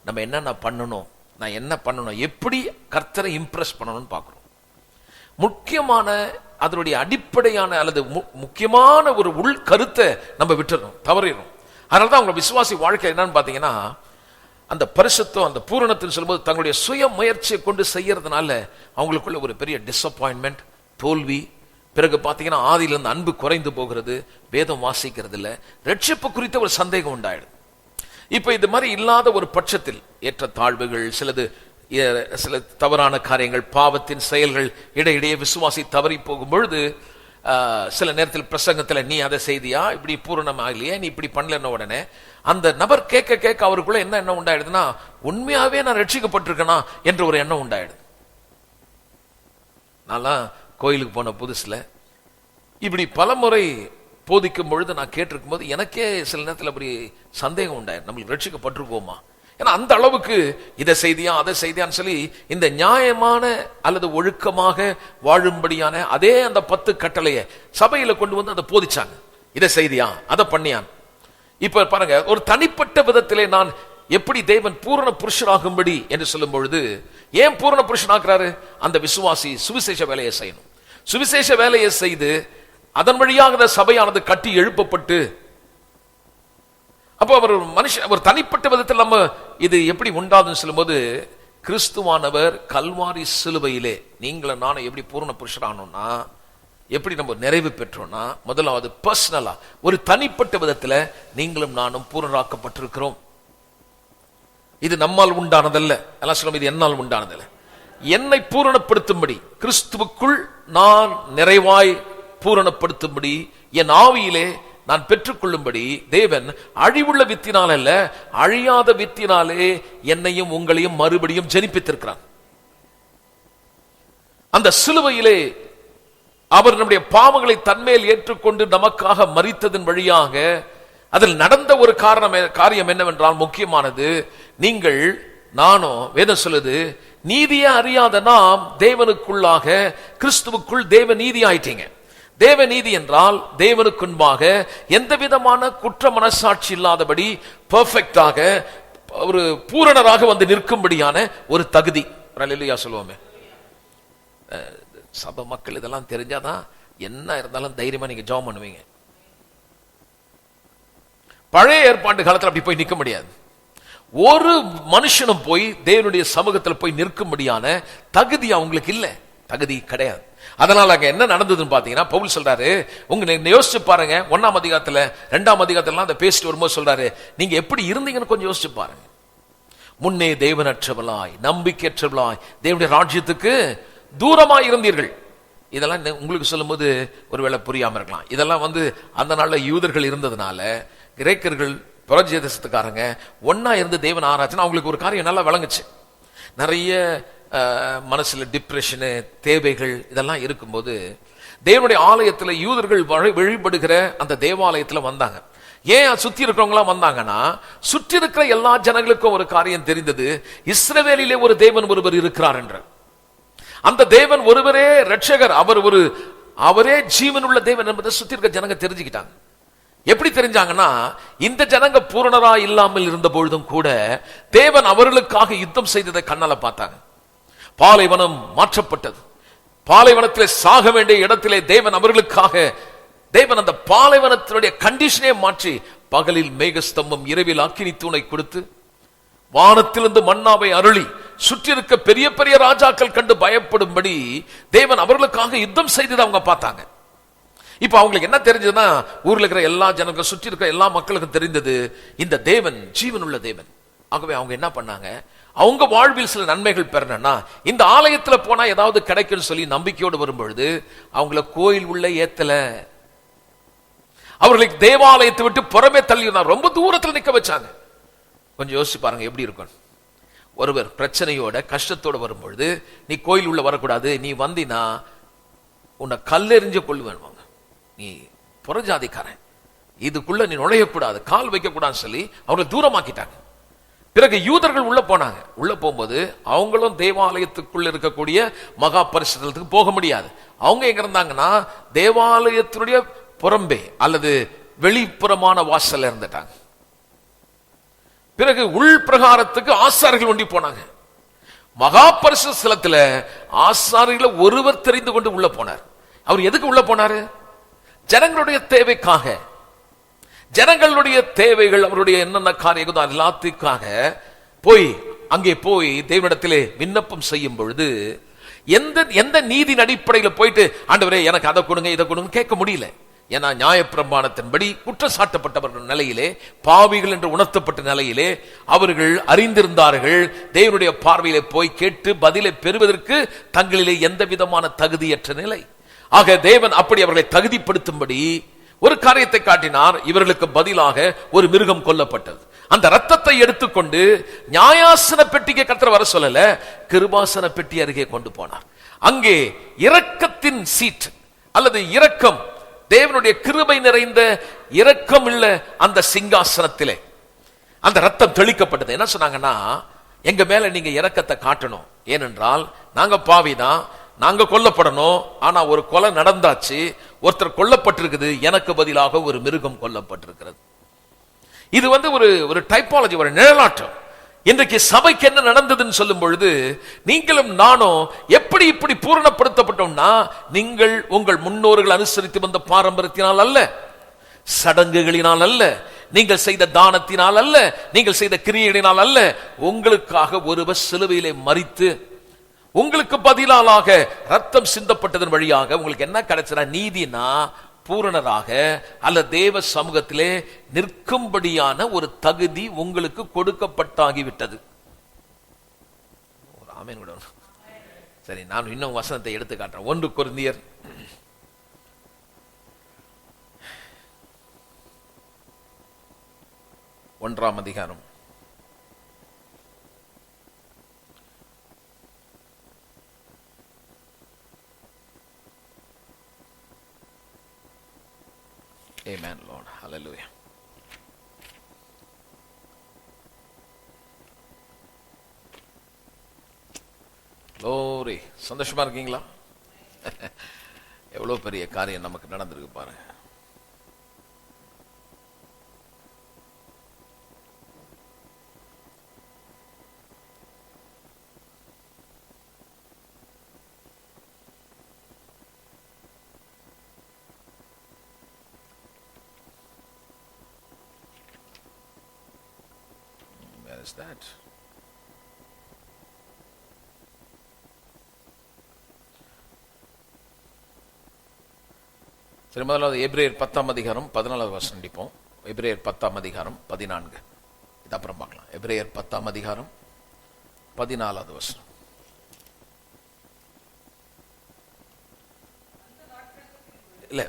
நம்ம என்னென்ன பண்ணணும், நான் என்ன பண்ணணும், எப்படி கர்த்தரை இம்ப்ரெஸ் பண்ணணும்னு பார்க்கிறோம். முக்கியமான அதனுடைய அடிப்படையான அல்லது முக்கியமான ஒரு உள் கருத்தை நம்ம விட்டுறோம், தவறிடும். அதனாலதான் அவங்க விசுவாசி வாழ்க்கை என்னன்னு பாத்தீங்கன்னா, அந்த பரிசுத்தம், அந்த பூரணத்தில் சொல்லும்போது தங்களுடைய சுய முயற்சியை கொண்டு செய்யறதுனால அவங்களுக்குள்ள ஒரு பெரிய டிசப்பாயின்மெண்ட், தோல்வி. பிறகு பாத்தீங்கன்னா ஆதியிலிருந்து அன்பு குறைந்து போகிறது, வேதம் வாசிக்கிறது இல்ல, ரட்சிப்பு குறித்த ஒரு சந்தேகம் உண்டாயிடுது. இப்ப இது மாதிரி இல்லாத ஒரு பட்சத்தில் ஏற்ற தாழ்வுகள், சில தவறான காரியங்கள், பாவத்தின் செயல்கள் இடையிடையே விசுவாசி தவறி போகும் பொழுது சில நேரத்தில் பிரசங்கத்தில் நீ அதை செய்தியா, இப்படி பூரணமாகலையே, நீ இப்படி பண்ணலன்ன உடனே அந்த நபர் கேட்க கேட்க அவருக்குள்ள என்ன எண்ணம் உண்டாயிடுதுன்னா, உண்மையாவே நான் ரட்சிக்கப்பட்டிருக்கேனா என்ற ஒரு எண்ணம் உண்டாயிடுது. நான்லாம் கோயிலுக்கு போன புதுசுல இப்படி பல முறை போதிக்கும் பொழுது நான் கேட்டிருக்கும் போது எனக்கே சில நேரத்தில் அப்படி சந்தேகம் உண்டாயிடும், நம்மளுக்கு ரட்சிக்கப்பட்டிருக்கோமா. ஏன்னா அந்த அளவுக்கு இதை செய்தியா அதை செய்தியான்னு சொல்லி இந்த நியாயமான அல்லது ஒழுக்கமாக வாழும்படியான அதே அந்த 10 கட்டளையை சபையில கொண்டு வந்து அதை போதிச்சாங்க. இதை செய்தியா அதை பண்ணியான். இப்ப பாருங்க, ஒரு தனிப்பட்ட விதத்திலே நான் எப்படி தேவன் பூரண புருஷனாகும்படி என்று சொல்லும் பொழுது, ஏன் பூரண புருஷனாக்குறாரு? அந்த விசுவாசி சுவிசேஷ வேலையை செய்யணும். சுவிசேஷ வேலையை செய்து அதன் வழியாக சபையானது கட்டி எழுப்பப்பட்டு, அப்போ அவர் மனுஷன் ஒரு தனிப்பட்ட விதத்தில் நம்ம இது எப்படி உண்டாதுன்னு சொல்லும்போது, கிறிஸ்துவானவர் கல்வாரி சிலுவையிலே நீங்களும் நானும் எப்படி பூரண புருஷரானோம்னா, எப்படி நம்ம நிறைவு பெற்றோம்னா, முதலாவது பர்சனலா ஒரு தனிப்பட்ட விதத்தில் நீங்களும் நானும் பூரணராக்கப்பட்டிருக்கிறோம். இது நம்மால் உண்டானதல்ல. எல்லாம் சொல்லும், இது என்னால் உண்டானதல்ல. என்னை பூரணப்படுத்தும்படி, கிறிஸ்துவுக்குள் நான் நிறைவாய் பூரணப்படுத்தும்படி, என் ஆவியிலே நான் பெற்றுக்கொள்ளும்படி தேவன் அழிவுள்ள வித்தினால் அல்ல, அழியாத வித்தினாலே என்னையும் உங்களையும் மறுபடியும் ஜனிப்பித்திருக்கிறான். அந்த சிலுவையிலே அவர் நம்முடைய பாவங்களை தன்மேல் ஏற்றுக்கொண்டு நமக்காக மரித்ததன் வழியாக அதில் நடந்த ஒரு காரியம் என்னவென்றால், முக்கியமானது, நீங்கள் நானும் வேதம் சொல்லுது, நீதியை அறியாத நாம் தேவனுக்குள்ளாக கிறிஸ்துவுக்குள் தேவ நீதி ஆயிட்டீங்க. தேவ நீதி என்றால் தேவனுக்கு முன்பாக எந்த விதமான குற்ற மனசாட்சி இல்லாதபடி பெர்ஃபெக்டாக ஒரு பூரணராக வந்து நிற்கும்படியான ஒரு தகுதி. அல்லேலூயா சொல்லுவோமே. சபை மக்கள் இதெல்லாம் தெரிஞ்சாதான் என்ன இருந்தாலும் தைரியமா நீங்க ஜெபம் பண்ணுவீங்க. பழைய ஏற்பாட்டு காலத்தில் அப்படி போய் நிற்க முடியாது. ஒரு மனுஷனும் போய் தேவனுடைய சமூகத்தில் போய் நிற்கும்படியான தகுதி அவங்களுக்கு இல்ல, தகுதி கிடையாது. அதனால அங்க என்ன நடந்ததுன்னு பாத்தீங்கன்னா, பவுல் சொல்றாரு, உங்க யோசிச்சு பாருங்க, 1ஆம் அதிகாரத்துல 2ஆம் அதிகாரத்துல அந்த பேசிட்டு வரும்போது சொல்றாரு, நீங்க எப்படி இருந்தீங்கன்னு கொஞ்சம் யோசிச்சு பாருங்க. முன்னே தேவனற்றவளாய் நம்பிக்கையற்றவளாய் தேவனுடைய ராஜ்யத்துக்கு தூரமாய் இருந்தீர்கள். இதெல்லாம் உங்களுக்கு சொல்லும் போது ஒருவேளை புரியாம இருக்கலாம். இதெல்லாம் அந்த நாள்ல யூதர்கள் இருந்ததுனால கிரேக்கர்கள் புரட்சி தேசத்துக்காரங்க ஒன்னா இருந்து தேவன் ஆராய்ச்சினா அவங்களுக்கு ஒரு காரியம் நல்லா விளங்குச்சு. நிறைய மனசுல டிப்ரெஷனு, தேவைகள் இதெல்லாம் இருக்கும்போது தேவனுடைய ஆலயத்துல யூதர்கள் வழிபடுகிற அந்த தேவாலயத்துல வந்தாங்க. ஏன் சுத்தி இருக்கிறவங்களாம் வந்தாங்கன்னா, சுற்றி இருக்கிற எல்லா ஜனங்களுக்கும் ஒரு காரியம் தெரிந்தது, இஸ்ரவேலிலே ஒரு தேவன் ஒருவர் இருக்கிறார் என்ற. அந்த தேவன் ஒருவரே ரட்சகர், அவரே ஜீவனுள்ள தேவன் என்பதை சுத்தி இருக்க ஜனங்க தெரிஞ்சுக்கிட்டாங்க. எப்படி தெரிஞ்சாங்கன்னா, இந்த ஜனங்க பூரணரா இல்லாமல் இருந்த பொழுதும் கூட தேவன் அவர்களுக்காக யுத்தம் செய்ததை கண்ணால பார்த்தாங்க. பாலைவனம் மாற்றப்பட்டது. பாலைவனத்திலே சாக வேண்டிய இடத்திலே தேவன் அவர்களுக்காக அந்த பாலைவனத்தினுடைய கண்டிஷனே மாற்றி, பகலில் மேகஸ்தம்பம், இரவில் அக்கினி தூணை கொடுத்து, வானத்திலிருந்து மன்னாவை அருளி, சுற்றி இருக்க பெரிய பெரிய ராஜாக்கள் கண்டு பயப்படும்படி தேவன் அவர்களுக்காக யுத்தம் செய்ததை அவங்க பார்த்தாங்க. இப்ப அவங்களுக்கு என்ன தெரிஞ்சதுன்னா, ஊர்ல இருக்கிற எல்லா ஜனங்க, சுற்றி இருக்கிற எல்லா மக்களுக்கும் தெரிந்தது இந்த தேவன் ஜீவனுள்ள தேவன். ஆகவே அவங்க என்ன பண்ணாங்க, அவங்க வாழ்வில் சில நன்மைகள் பெறணும்னா இந்த ஆலயத்துல போனா ஏதாவது கிடைக்கும்னு சொல்லி நம்பிக்கையோடு வரும்பொழுது அவங்கள கோயில் உள்ள ஏத்தல, அவர்களுக்கு தேவாலயத்தை விட்டு புறமே தள்ளி ரொம்ப தூரத்தில் நிக்க வச்சாங்க. கொஞ்சம் யோசிச்சு பாருங்க எப்படி இருக்கும். ஒருவர் பிரச்சனையோட கஷ்டத்தோட வரும்பொழுது, நீ கோயில் உள்ள வரக்கூடாது, நீ வந்தினா உன்னை கல்லெறிஞ்சு கொள்ளுவாங்க, நீ புறஜாதிக்காரன், இதுக்குள்ள நீ நுழையக்கூடாது, கால் வைக்க கூடாதுன்னு சொல்லி அவங்களை தூரமாக்கிட்டாங்க. பிறகு யூதர்கள் உள்ள போனாங்க. உள்ள போகும்போது அவங்களும் தேவாலயத்துக்குள்ள இருக்கக்கூடிய மகா பரிசுத்தலத்துக்கு போக முடியாது. அவங்க எங்க இருந்தாங்கன்னா தேவாலயத்தினுடைய புறம்பே அல்லது வெளிப்புறமான வாசல்ல இருந்துட்டாங்க. பிறகு உள் பிரகாரத்துக்கு ஆசாரிகள் ஒண்டி போனாங்க. மகா பரிசுத்தலத்துல ஆசாரிகளை ஒருவர் தெரிந்து கொண்டு உள்ள போனார். அவர் எதுக்கு உள்ள போனாரு? ஜனங்களுடைய தேவைக்காக. ஜனங்களுடைய தேவைகள், அவருடைய என்னென்ன காரியங்கள் எல்லாத்துக்காக அங்கே போய் தேவனிடத்திலே விண்ணப்பம் செய்யும் பொழுது எந்த நீதியின் அடிப்படையில் போயிட்டு ஆண்டவரே எனக்கு அதை கொடுங்க இதை கொடுங்க கேட்க முடியல. ஏன்னா நியாயப்பிரமாணத்தின்படி குற்றம் சாட்டப்பட்டவர்கள் நிலையிலே, பாவிகள் என்று உணர்த்தப்பட்ட நிலையிலே அவர்கள் அறிந்திருந்தார்கள். தேவனுடைய பார்வையிலே போய் கேட்டு பதிலை பெறுவதற்கு தங்களிலே எந்த விதமான தகுதியற்ற நிலை. ஆக தேவன் அப்படி அவர்களை தகுதிப்படுத்தும்படி ஒரு காரியத்தை காட்டினார். இவர்களுக்கு பதிலாக ஒரு மிருகம் கொல்லப்பட்டது. அந்த ரத்தத்தை எடுத்துக்கொண்டு நியாயாசன பெட்டிக்கு கர்த்தர் வர சொல்லல, கிருபாசன பெட்டி அருகே கொண்டு போனார். அங்கே இரக்கத்தின் சீட் அல்லது இரக்கம், தேவனுடைய கிருபை நிறைந்த இரக்கம் உள்ள அந்த சிங்காசனத்திலே அந்த ரத்தம் தெளிக்கப்பட்டது. என்ன சொன்னாங்கன்னா, எங்க மேல நீங்க இரக்கத்தை காட்டணும், ஏனென்றால் நாங்க பாவிதான், நாங்க கொல்லப்படணும். ஆனா ஒரு கொலை நடந்தாச்சு, ஒருத்தர் கொல்லப்பட்டிருக்குது, எனக்கு பதிலாக ஒரு மிருகம் கொல்லப்பட்டிருக்கிறது. இது ஒரு டைப்பாலஜி, ஒரு நிழலாட்டம். இன்றைக்கு சபைக்கு என்ன நடந்ததுன்னு சொல்லும் பொழுது நீங்களும் நானும் எப்படி இப்படி பூரணப்படுத்தப்பட்டோம்னா, நீங்கள் உங்கள் முன்னோர்கள் அனுசரித்து வந்த பாரம்பரியத்தினால் அல்ல, சடங்குகளினால் அல்ல, நீங்கள் செய்த தானத்தினால் அல்ல, நீங்கள் செய்த கிரியைகளினால் அல்ல, உங்களுக்காக ஒருவர் சிலுவையிலே மரித்து உங்களுக்கு பதிலாக ரத்தம் சிந்தப்பட்டதன் வழியாக உங்களுக்கு என்ன கிடைச்சா நீதினா பூரணராக அல்ல தேவ சமூகத்திலே நிற்கும்படியான ஒரு தகுதி உங்களுக்கு கொடுக்கப்பட்டாகிவிட்டது. சரி, நான் இன்னும் வசனத்தை எடுத்து காட்டுறேன். 1 கொரிந்தியர் 1ஆம் அதிகாரம் 1 Amen, Lord. Hallelujah. Glory. சந்தோஷமா இருக்கீங்களா? எவ்வளவு பெரிய காரியம் நமக்கு நடந்திருக்கு பாருங்க. Is that சரி, முதலாவது எபிரேயர் 10ஆம் அதிகாரம் 14வது வசனம் படிப்போம். எபிரேயர் 10ஆம் அதிகாரம் 14, இது அப்புறம் பார்க்கலாம். எபிரேயர் 10ஆம் அதிகாரம் 14வது வசனம். இல்ல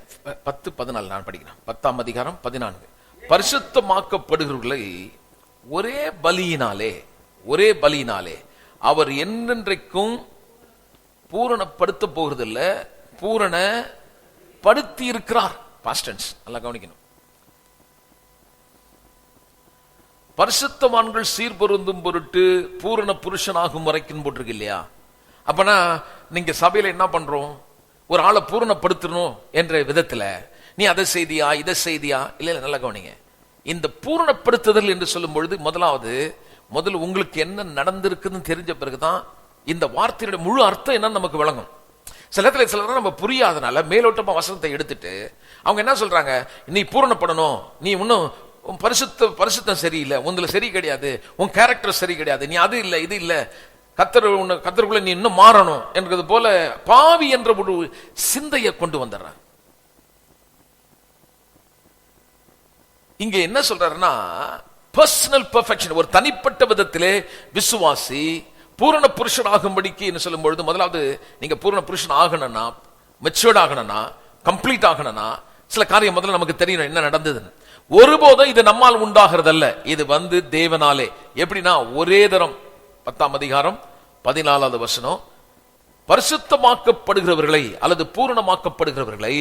10-14 நான் படிக்கிறேன். 10ஆம் அதிகாரம் 14. பரிசுத்தமாக்கப்படுகிறவர்களை ஒரே பலியினாலே அவர் என்றென்றைக்கும் பூரணப்படுத்த போகிறதில்ல, பூரணப்படுத்தி இருக்கிறார். பாஸ்ட் டென்ஸ் நல்லா கவனிக்கணும். பரிசுத்தவான்கள் சீர்பொருந்தும் பொருட்டு பூரண புருஷனாகும் வரைக்கும் போட்டிருக்கு இல்லையா? அப்பனா நீங்க சபையில என்ன பண்றோம், ஒரு ஆளை பூரணப்படுத்தணும் என்ற விதத்துல நீ அதை செய்தியா இதை செய்தியா இல்ல, நல்லா கவனிங்க. இந்த பூரணப்படுத்துதல் என்று சொல்லும் பொழுது முதல்ல உங்களுக்கு என்ன நடந்திருக்குன்னு தெரிஞ்ச பிறகுதான் இந்த வார்த்தையோட முழு அர்த்தம் என்னன்னு நமக்கு விளங்கும். சில நம்ம புரியாதனால மேலோட்டமா வசனத்தை எடுத்துட்டு அவங்க என்ன சொல்றாங்க, நீ பூரணப்படணும், நீ இன்னும் பரிசுத்தம் சரியில்லை, உங்களை சரி கிடையாது, உன் கேரக்டர் சரி கிடையாது, நீ அது இல்லை இது இல்லை, கத்தருக்குள்ள நீ இன்னும் மாறணும் என்றது போல பாவி என்ற ஒரு சிந்தையை கொண்டு வந்துடுறாங்க. இங்க என்ன சொல்றாருன்னா, பர்சனல் பெர்ஃபெக்ஷன், ஒரு தனிப்பட்ட விதத்திலே விசுவாசி பூரண புருஷன் ஆகும்படிக்கு என்ன சொல்லும் பொழுது, முதலாவது நீங்க பூரண புருஷன் ஆகணும்னா, மெச்சூர்ட் ஆகணும்னா, கம்ப்ளீட் ஆகணும்னா சில காரியம் முதல்ல நமக்கு தெரியணும் என்ன நடந்ததுன்னு. ஒருபோதும் இது நம்மால் உண்டாகிறதல்ல, இது தேவனாலே. எப்படின்னா, ஒரே தரம் 10ஆம் அதிகாரம் 14வது வசனம், பரிசுத்தமாக்கப்படுகிறவர்களை அல்லது பூரணமாக்கப்படுகிறவர்களை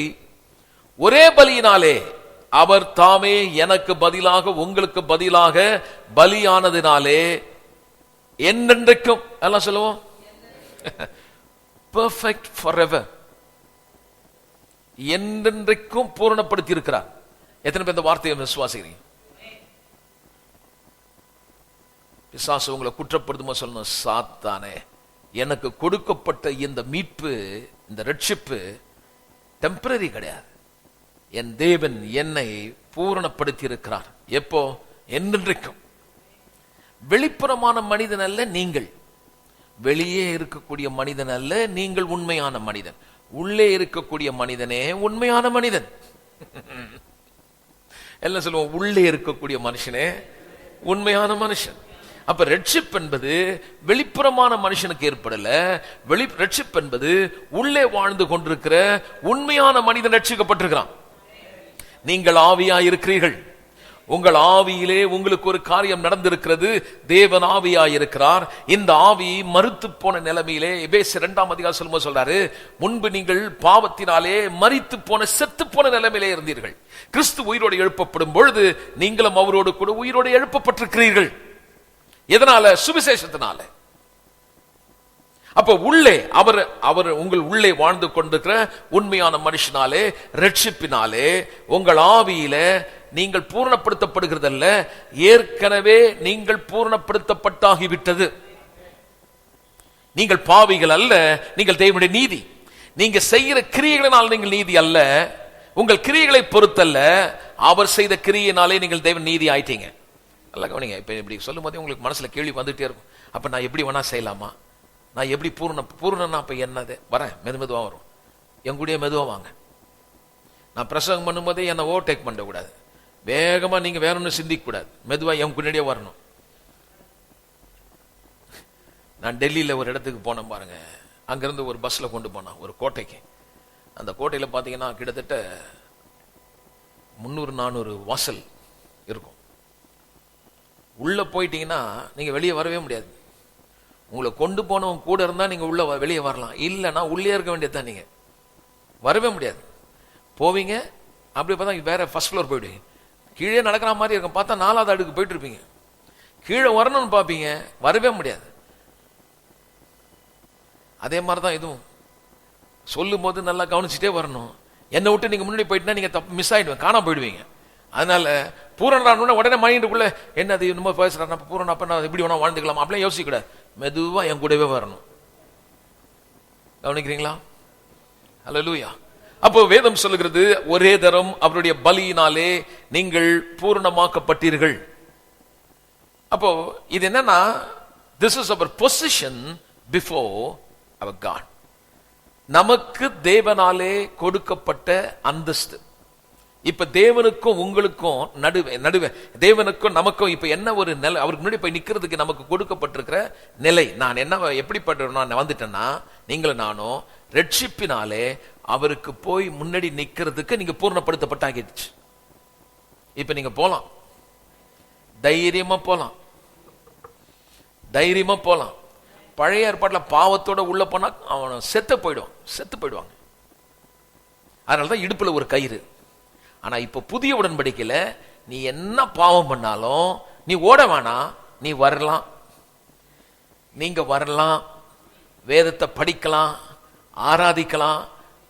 ஒரே பலியினாலே அவர் தாமே எனக்கு பதிலாக உங்களுக்கு பதிலாக பலியானதினாலே என்றென்றைக்கும் எல்லாம் சொல்லுவோம் பெர்ஃபெக்ட் forever, என்றென்றைக்கும் பூரணப்படுத்தி இருக்கிறார். எத்தனை பேர் இந்த வார்த்தையை விசுவாசிக்கிறீங்க? பிசாசு உங்களை குற்றப்படுத்துமா சொல்லணும், சாத்தானே எனக்கு கொடுக்கப்பட்ட இந்த மீட்பு, இந்த ரட்சிப்பு டெம்பரரி கிடையாது. என் தேவன் என்னை பூரணப்படுத்தி இருக்கிறார். எப்போ? என்றென்றைக்கும். வெளிப்புறமான மனிதன் அல்ல நீங்கள், வெளியே இருக்கக்கூடிய மனிதன் அல்ல நீங்கள் உண்மையான மனிதன், உள்ளே இருக்கக்கூடிய மனிதனே உண்மையான மனிதன். எல்லாம் சொல்லுவோம், உள்ளே இருக்கக்கூடிய மனுஷனே உண்மையான மனுஷன். அப்ப ரட்சிப்பு என்பது வெளிப்புறமான மனுஷனுக்கு ஏற்படல. ரட்சிப்பு என்பது உள்ளே வாழ்ந்து கொண்டிருக்கிற உண்மையான மனிதன் ரட்சிக்கப்பட்டிருக்கிறான். நீங்கள் ஆவியாய் இருக்கிறீர்கள், உங்கள் ஆவியிலே உங்களுக்கு ஒரு காரியம் நடந்திருக்கிறது. தேவன் ஆவியாய் இருக்கிறார். இந்த ஆவி மரித்து போன நிலைமையிலே எபேசியர் 2ஆம் அதிகாரம் சொல்லும்போது சொல்றாரு, முன்பு நீங்கள் பாவத்தினாலே மரித்து போன செத்து போன நிலைமையிலே இருந்தீர்கள். கிறிஸ்து உயிரோடு எழுப்பப்படும் பொழுது நீங்களும் அவரோடு கூட உயிரோடு எழுப்பப்பட்டிருக்கிறீர்கள். எதனால? சுவிசேஷத்தினால. அப்ப உள்ளே அவர் உங்கள் உள்ளே வாழ்ந்து கொண்டிருக்கிற உண்மையான மனுஷனாலே, ரட்சிப்பினாலே உங்கள் ஆவியில நீங்கள் பூரணப்படுத்தப்படுகிறதல்ல, ஏற்கனவே நீங்கள் பூரணப்படுத்தப்பட்டாகிவிட்டது. நீங்கள் பாவிகள் அல்ல, நீங்கள் தேவனுடைய நீதி. நீங்க செய்கிற கிரியைகளினால் நீங்கள் நீதி அல்ல, உங்கள் கிரியைகளை பொறுத்தல்ல, அவர் செய்த கிரியையினாலே நீங்கள் தேவன் நீதி ஆயிட்டீங்க. நல்லா கவனிங்க. இப்ப இப்படி சொல்லும் போதே உங்களுக்கு மனசுல கேள்வி வந்துட்டே இருக்கும், அப்ப நான் எப்படி வேணா செய்யலாமா, நான் எப்படி பூர்ணனா அப்ப என்னது? வரேன், மெதுவா வரும், எங்கூடிய மெதுவா வாங்க. நான் பிரசங்கம் பண்ணும் போதே என்ன ஓவர்டேக் பண்ண கூடாது, வேகமா நீங்க வேற ஒன்னும் சிந்திக்க கூடாது, மெதுவா என் முன்னாடியே வரணும். நான் டெல்லியில ஒரு இடத்துக்கு போனேன் பாருங்க, அங்கிருந்து ஒரு பஸ்ல கொண்டு போனான் ஒரு கோட்டைக்கு. அந்த கோட்டையில பாத்தீங்கன்னா கிட்டத்தட்ட 300-400 வாசல் இருக்கும். உள்ள போயிட்டீங்கன்னா நீங்க வெளியே வரவே முடியாது. உங்களை கொண்டு போனவங்க கூட இருந்தா நீங்க உள்ள வெளியே வரலாம், இல்லைன்னா உள்ளே இருக்க வேண்டியதுதான், நீங்க வரவே முடியாது. போவீங்க, அப்படி பார்த்தா வேற ஃபர்ஸ்ட் ஃப்ளோர் போயிடுவீங்க, கீழே நடக்கிற மாதிரி இருக்கும். பார்த்தா 4வது அடுக்கு போயிட்டு இருப்பீங்க, கீழே வரணும்னு பார்ப்பீங்க, வரவே முடியாது. அதே மாதிரிதான் இதுவும். சொல்லும் போது நல்லா கவனிச்சுட்டே வரணும். என்னை விட்டு நீங்க முன்னாடி போயிட்டுனா நீங்க தப்பு மிஸ் ஆயிடுவேன், காணாம போயிடுவீங்க. அதனால பூரண உடனே மைண்டுக்குள்ள என்னது இன்னும் பேசுறான், பூரண அப்ப நான் எப்படி வேணா வாழ்ந்துக்கலாம் அப்படிலாம் யோசிக்க கூடாது. மெதுவா என் கூடவே வரணும். கவனிக்கிறீங்களா? அல்லேலூயா. அப்போ வேதம் சொல்லுகிறது, ஒரே தரம் அவருடைய பலியினாலே நீங்கள் பூரணமாக்கப்பட்டீர்கள். அப்போ இது என்னன்னா, this is our position before our God. நமக்கு தேவனாலே கொடுக்கப்பட்ட அந்தஸ்து. இப்ப தேவனுக்கும் உங்களுக்கும் நடுவே தேவனுக்கும் நமக்கும் இப்ப என்ன ஒரு நிலை, அவருக்கு முன்னாடி போய் நிக்கிறதுக்கு நமக்கு கொடுக்கப்பட்டிருக்கிற நிலை. நான் என்ன எப்படிப்பட்ட நான் வந்துட்டேன்னா, நீங்களும் நானும் ரட்சிப்பினாலே அவருக்கு போய் முன்னாடி நிக்கிறதுக்கு நீங்க பூர்ணப்படுத்தப்பட்டாகிடுச்சு. இப்ப நீங்க போலாம், தைரியமா போலாம், தைரியமா போலாம். பழைய ஏற்பாட்டுல பாவத்தோட உள்ள போனா அவன் செத்து போயிடுவாங்க. அதனாலதான் இடுப்புல ஒரு கயிறு. ஆனா இப்ப புதிய உடன்படிக்கையில நீ என்ன பாவம் பண்ணாலும் நீ ஓட வேணாம், நீ வரலாம், நீங்க வரலாம், வேதத்தை படிக்கலாம், ஆராதிக்கலாம்.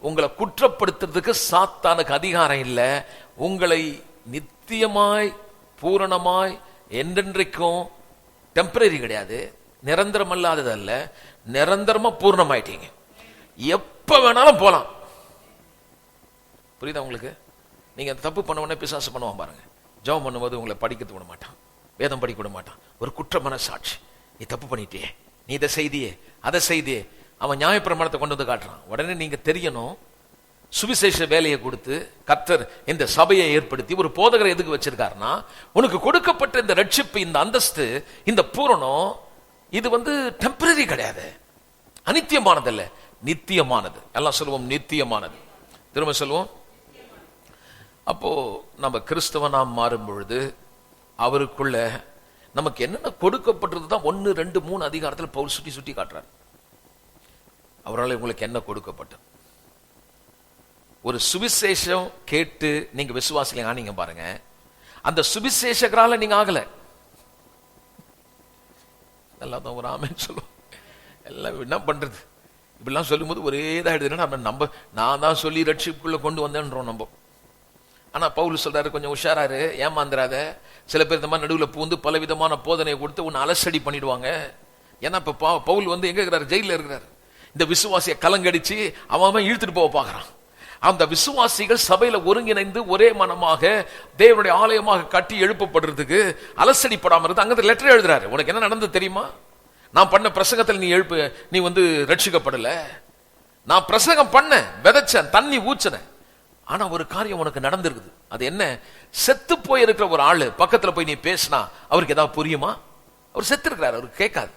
உங்களை குற்றப்படுத்துறதுக்கு சாத்தானுக்கு அதிகாரம் இல்லை. உங்களை நித்தியமாய் பூரணமாய் என்றென்றைக்கும், டெம்பரரி கிடையாது, நிரந்தரம் அல்லாதது அல்ல, நிரந்தரமா பூர்ணமாயிட்டீங்க. எப்ப வேணாலும் போலாம். புரியுதா உங்களுக்கு? நீங்க தப்பு பண்ண உடனே பிசாசு பண்ணுவான் பாருங்க. ஜெபம் பண்ணும்போது உங்களை படிக்கிறது விட மாட்டான், வேதம் படிக்க விட மாட்டான். ஒரு குற்ற மனசாட்சி, நீ தப்பு பண்ணிட்டியே, நீ இதை செய்தியே அதை செய்தியே, அவன் நியாயப்பிரமாணத்தை கொண்டு வந்து காட்டுறான். உடனே நீங்க தெரியணும், சுவிசேஷ வேலையை கொடுத்து கர்த்தர் இந்த சபையை ஏற்படுத்தி ஒரு போதகரை எதுக்கு வச்சிருக்காருன்னா, உனக்கு கொடுக்கப்பட்ட இந்த ரட்சிப்பு, இந்த அந்தஸ்து, இந்த பூரணம், இது டெம்பரரி கிடையாது, அநித்தியமானது அல்ல, நித்தியமானது. எல்லாம் சொல்லுவோம், நித்தியமானது. திரும்ப சொல்லுவோம். அப்போ நம்ம கிறிஸ்தவனா மாறும் பொழுது அவருக்குள்ள நமக்கு என்னென்ன கொடுக்கப்பட்டிருந்ததுதான் 1, 2, 3 அதிகாரத்தில் பவுல் சுட்டி சுட்டி காட்டுறார். அவரால் உங்களுக்கு என்ன கொடுக்கப்பட்டது? ஒரு சுவிசேஷம் கேட்டு நீங்க விசுவாசில ஆனீங்க பாருங்க, அந்த சுவிசேஷகரால நீங்க ஆகல. எல்லாத்தான் ஒரு ஆமென் சொல்லுவோம். எல்லாம் என்ன பண்றது, இப்படிலாம் சொல்லும் போது ஒரே தான் எடுத்துன்னா நான் தான் சொல்லி ரட்சிப்புக்குள்ள கொண்டு வந்தேன்றோம் நம்ம. ஆனா பவுல் சொல்றாரு, கொஞ்சம் உஷாராரு, ஏமாந்துராத. சில பேர் இந்த மாதிரி நடுவில் பூந்து பல விதமான போதனையை கொடுத்து உன்னை அலசடி பண்ணிடுவாங்க. ஏன்னா இப்ப பவுல் எங்க இருக்கிறாரு? ஜெயில இருக்கிறார். இந்த விசுவாசியை கலங்கடிச்சு அவன் இழுத்துட்டு போக பாக்குறான். அந்த விசுவாசிகள் சபையில ஒருங்கிணைந்து ஒரே மனமாக தேவனுடைய ஆலயமாக கட்டி எழுப்பப்படுறதுக்கு அலசடிப்படாம இருந்து அங்க லெட்டர் எழுதுறாரு. உனக்கு என்ன நடந்தது தெரியுமா? நான் பண்ண பிரசங்கத்தில் நீ ரட்சிக்கப்படல. நான் பிரசங்கம் பண்ண, விதைச்சேன், தண்ணி ஊச்சன. ஆனா ஒரு காரியம் உனக்கு நடந்திருக்குது. அது என்ன? செத்து போயிருக்கிற ஒரு ஆளு பக்கத்துல போய் நீ பேசினா அவருக்கு ஏதாவது புரியுமா? அவர் செத்து இருக்கிறார், அவருக்கு கேட்காது.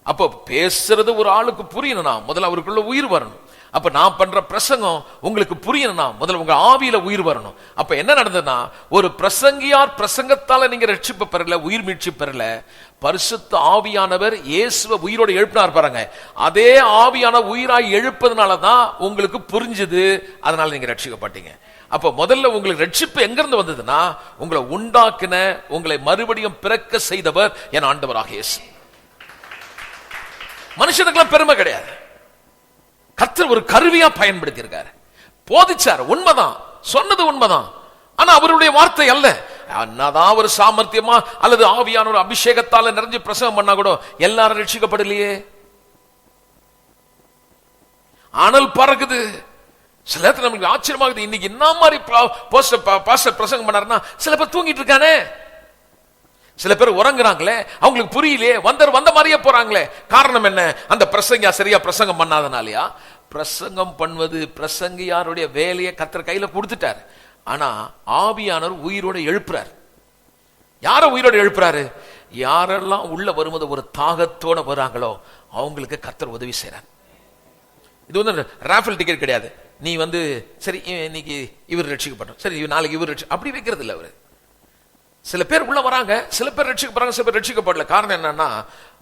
அப்போ பேசுறது ஒரு ஆளுக்கு புரியணும்னா முதல்ல அவருக்குள்ள உயிர் வரணும். அப்ப நான் பண்ற பிரசங்கம் உங்களுக்கு புரியணும்னா முதல்ல உங்க ஆவியில உயிர் வரணும். அப்ப என்ன நடந்ததுன்னா, ஒரு பிரசங்கியார் பிரசங்கத்தால நீங்க ரட்சிப்பு பெறல, உயிர் மீட்சி பெறல. பரிசுத்த ஆவியானவர் இயேசுவை உயிரோடு எழுப்பினார் பாருங்க, அதே ஆவியான உயிராய் எழுப்பதுனாலதான் உங்களுக்கு புரிஞ்சது, அதனால நீங்க ரட்சிக்கப்பட்டீங்க. அப்ப முதல்ல உங்களுக்கு ரட்சிப்பு எங்க இருந்து வந்ததுன்னா, உங்களை உண்டாக்கின, உங்களை மறுபடியும் பிறக்க செய்தவர் என் ஆண்டவராக இயேசு. மனுஷனுக்கெல்லாம் பெருமை கிடையாது, கர்த்தர் ஒரு கருவியா பயன்படுத்தி இருக்காரு. போதிச்சார், உண்மைதான், சொன்னது உண்மைதான். ஆனா அவருடைய வார்த்தை அல்ல. என்னதான் ஒரு சாமர்த்தியமா அல்லது ஆவியான ஒரு அபிஷேகத்தால நிறைஞ்சு பிரசங்கம் பண்ணா கூட எல்லாரும் ரட்சிக்கப்படலையே. அனல் பறக்குது. சில நேரத்தில் நமக்கு ஆச்சரியமாகுது, இன்னைக்கு என்ன மாதிரி பிரசங்கம் பண்ணாருன்னா சில பேர் தூங்கிட்டு இருக்கானே, சில பேர் உறங்குறாங்களே, அவங்களுக்கு புரியலையே, வந்த மாதிரியே போறாங்களே. காரணம் என்ன? அந்த பிரசங்கியா சரியா பிரசங்கம் பண்ணாதனாலயா? பிரசங்கம் பண்ணுவது பிரசங்கியாருடைய வேலையை கர்த்தர் கையில கொடுத்துட்டார். ஆனா ஆவியானவர் உயிரோட எழுப்புறார். யார உயிரோட எழுப்புறாரு? யாரெல்லாம் உள்ள வரும்போது ஒரு தாகத்தோட வராங்களோ அவங்களுக்கு கர்த்தர் உதவி செய்றார். இது ராஃபல் டிக்கெட் கிடையாது. நீ சரி இன்னைக்கு இவர் ரட்சிக்கப்பட்டோம், சரி நாளைக்கு இவர் அப்படி வைக்கிறது இல்லை. அவரு சில பேர் உள்ள வராங்க, சில பேர் ரட்சிக்கப்படுறாங்க, சில பேர் ரட்சிக்கப்படல. காரணம் என்னன்னா,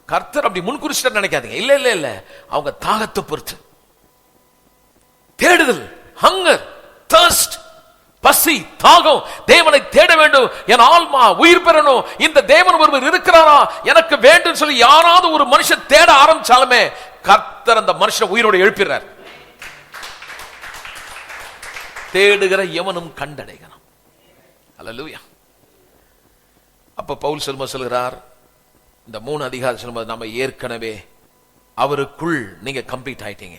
கர்த்தர் அப்படி முன்குறிச்சிட்டு நினைக்காதீங்க. இல்ல இல்ல இல்ல, அவங்க தாகத்தை பொறுத்து, தேடுதல், ஹங்கர், தர்ஸ்ட், பசி, தாகம், தேவனை தேட வேண்டும், என் ஆன்மா உயிர் பெறணும், இந்த தேவன் ஒருவர் இருக்கிறாரா எனக்கு வேண்டும் சொல்லி யாராவது ஒரு மனுஷன் தேட ஆரம்பிச்சாலுமே கர்த்தர் அந்த மனுஷனை உயிரோடு எழுப்பிடுறார். தேடுகிற எவனும் கண்டடைகிறான். அல்லேலூயா. அப்ப பவுல் சொல்கிறார், இந்த 3 அதிகாரம் சொல்லும்போது நம்ம ஏற்கனவே அவருக்குள் நீங்க கம்ப்ளீட் ஆயிட்டீங்க.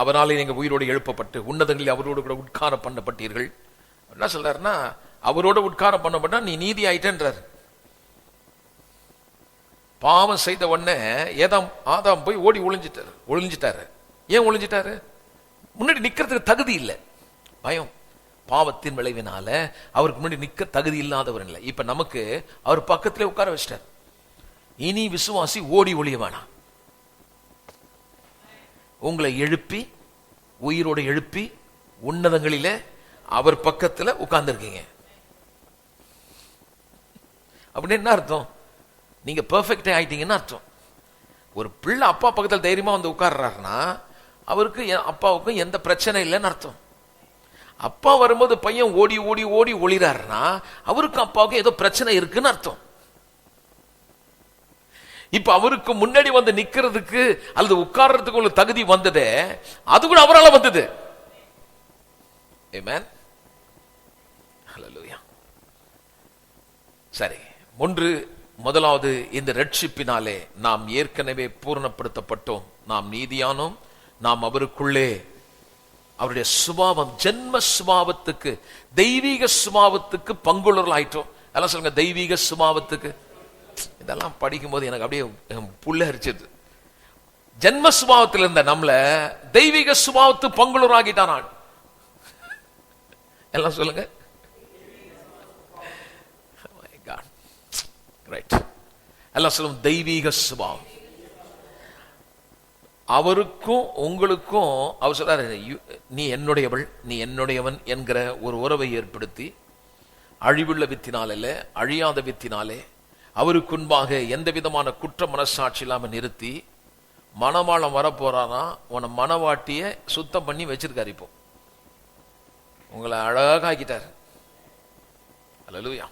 அவராலே நீங்க உயிரோடு எழுப்பப்பட்டு உன்னதங்களில் அவரோடு கூட உட்கார பண்ணப்பட்டீர்கள். என்ன சொல்றாருன்னா, அவரோட உட்கார பண்ணப்பட்டா நீ நீதி ஆயிட்டேன்றார். பாவம் செய்த உடனே ஆதாம் போய் ஓடி ஒளிஞ்சிட்டாரு. ஏன் ஒளிஞ்சிட்டாரு? முன்னாடி நிக்கிறதுக்கு தகுதி இல்லை, பயம். பாவத்தின் விளைவினால அவருக்கு முன்னாடி நிக்க தகுதி இல்லாதவர் இல்லை. இப்ப நமக்கு அவர் பக்கத்திலே உட்கார வச்சிட்டார். இனி விசுவாசி ஓடி ஒளிய வேணாம். உங்களை எழுப்பி, உயிரோடு எழுப்பி, உன்னதங்களிலே அவர் பக்கத்துல உட்கார்ந்து இருக்கீங்க. அப்படின்னு என்ன அர்த்தம்? நீங்க பெர்ஃபெக்டா ஆயிட்டீங்கன்னு அர்த்தம். ஒரு பிள்ளை அப்பா பக்கத்தில் தைரியமா உட்கார்றாருன்னா அவருக்கு அப்பாவுக்கும் எந்த பிரச்சனை இல்லைன்னு அர்த்தம். அப்பா வரும்போது பையன் ஓடி ஓடி ஓடி ஒளிறாருன்னா அவருக்கும் அப்பாவுக்கும் ஏதோ பிரச்சனை இருக்குன்னு அர்த்தம். இப்ப அவருக்கு முன்னாடி நிக்கிறதுக்கு அல்லது உட்கார்றதுக்கு ஒரு தகுதி வந்தது, அது கூட அவரால் வந்தது. ஆமென். ஹல்லேலூயா. சரி, முதலாவது இந்த ரட்சிப்பினாலே நாம் ஏற்கனவே பூரணப்படுத்தப்பட்டோம், நாம் நீதியானோம், நாம் அவருக்குள்ளே அவருடைய சுபாவம், ஜென்ம சுபாவத்துக்கு, தெய்வீக சுபாவத்துக்கு பங்குள்ளவர்கள் ஆயிட்டோம். எல்லாம் சொல்லுங்க, தெய்வீக சுபாவத்துக்கு. இதெல்லாம் படிக்கும் போது எனக்கு அப்படியே புல்ல அரிச்சது. ஜென்ம சுபாவத்தில் இருந்த நம்மள தெய்வீக சுபாவத்து பங்குள்ளவர் ஆகிட்டான். எல்லாம் சொல்லுங்க. எல்லாம் சொல்லுங்க, தெய்வீக சுபாவம். அவருக்கும் உங்களுக்கும் அவர் சொல்றாரு, நீ என்னுடையவள், நீ என்னுடையவன் என்கிற ஒரு உறவை ஏற்படுத்தி, அழிவுள்ள வித்தினாலே அல்ல, அழியாத வித்தினாலே அவருக்கு முன்பாக எந்த விதமான குற்ற மனசாட்சி இல்லாமல் நிறுத்தி, மணவாளம் வரப்போறானா உன்னை மணவாட்டிய சுத்தம் பண்ணி வச்சிருக்காரு. இப்போ உங்களை அழகாக்கிட்டார். அல்லேலூயா.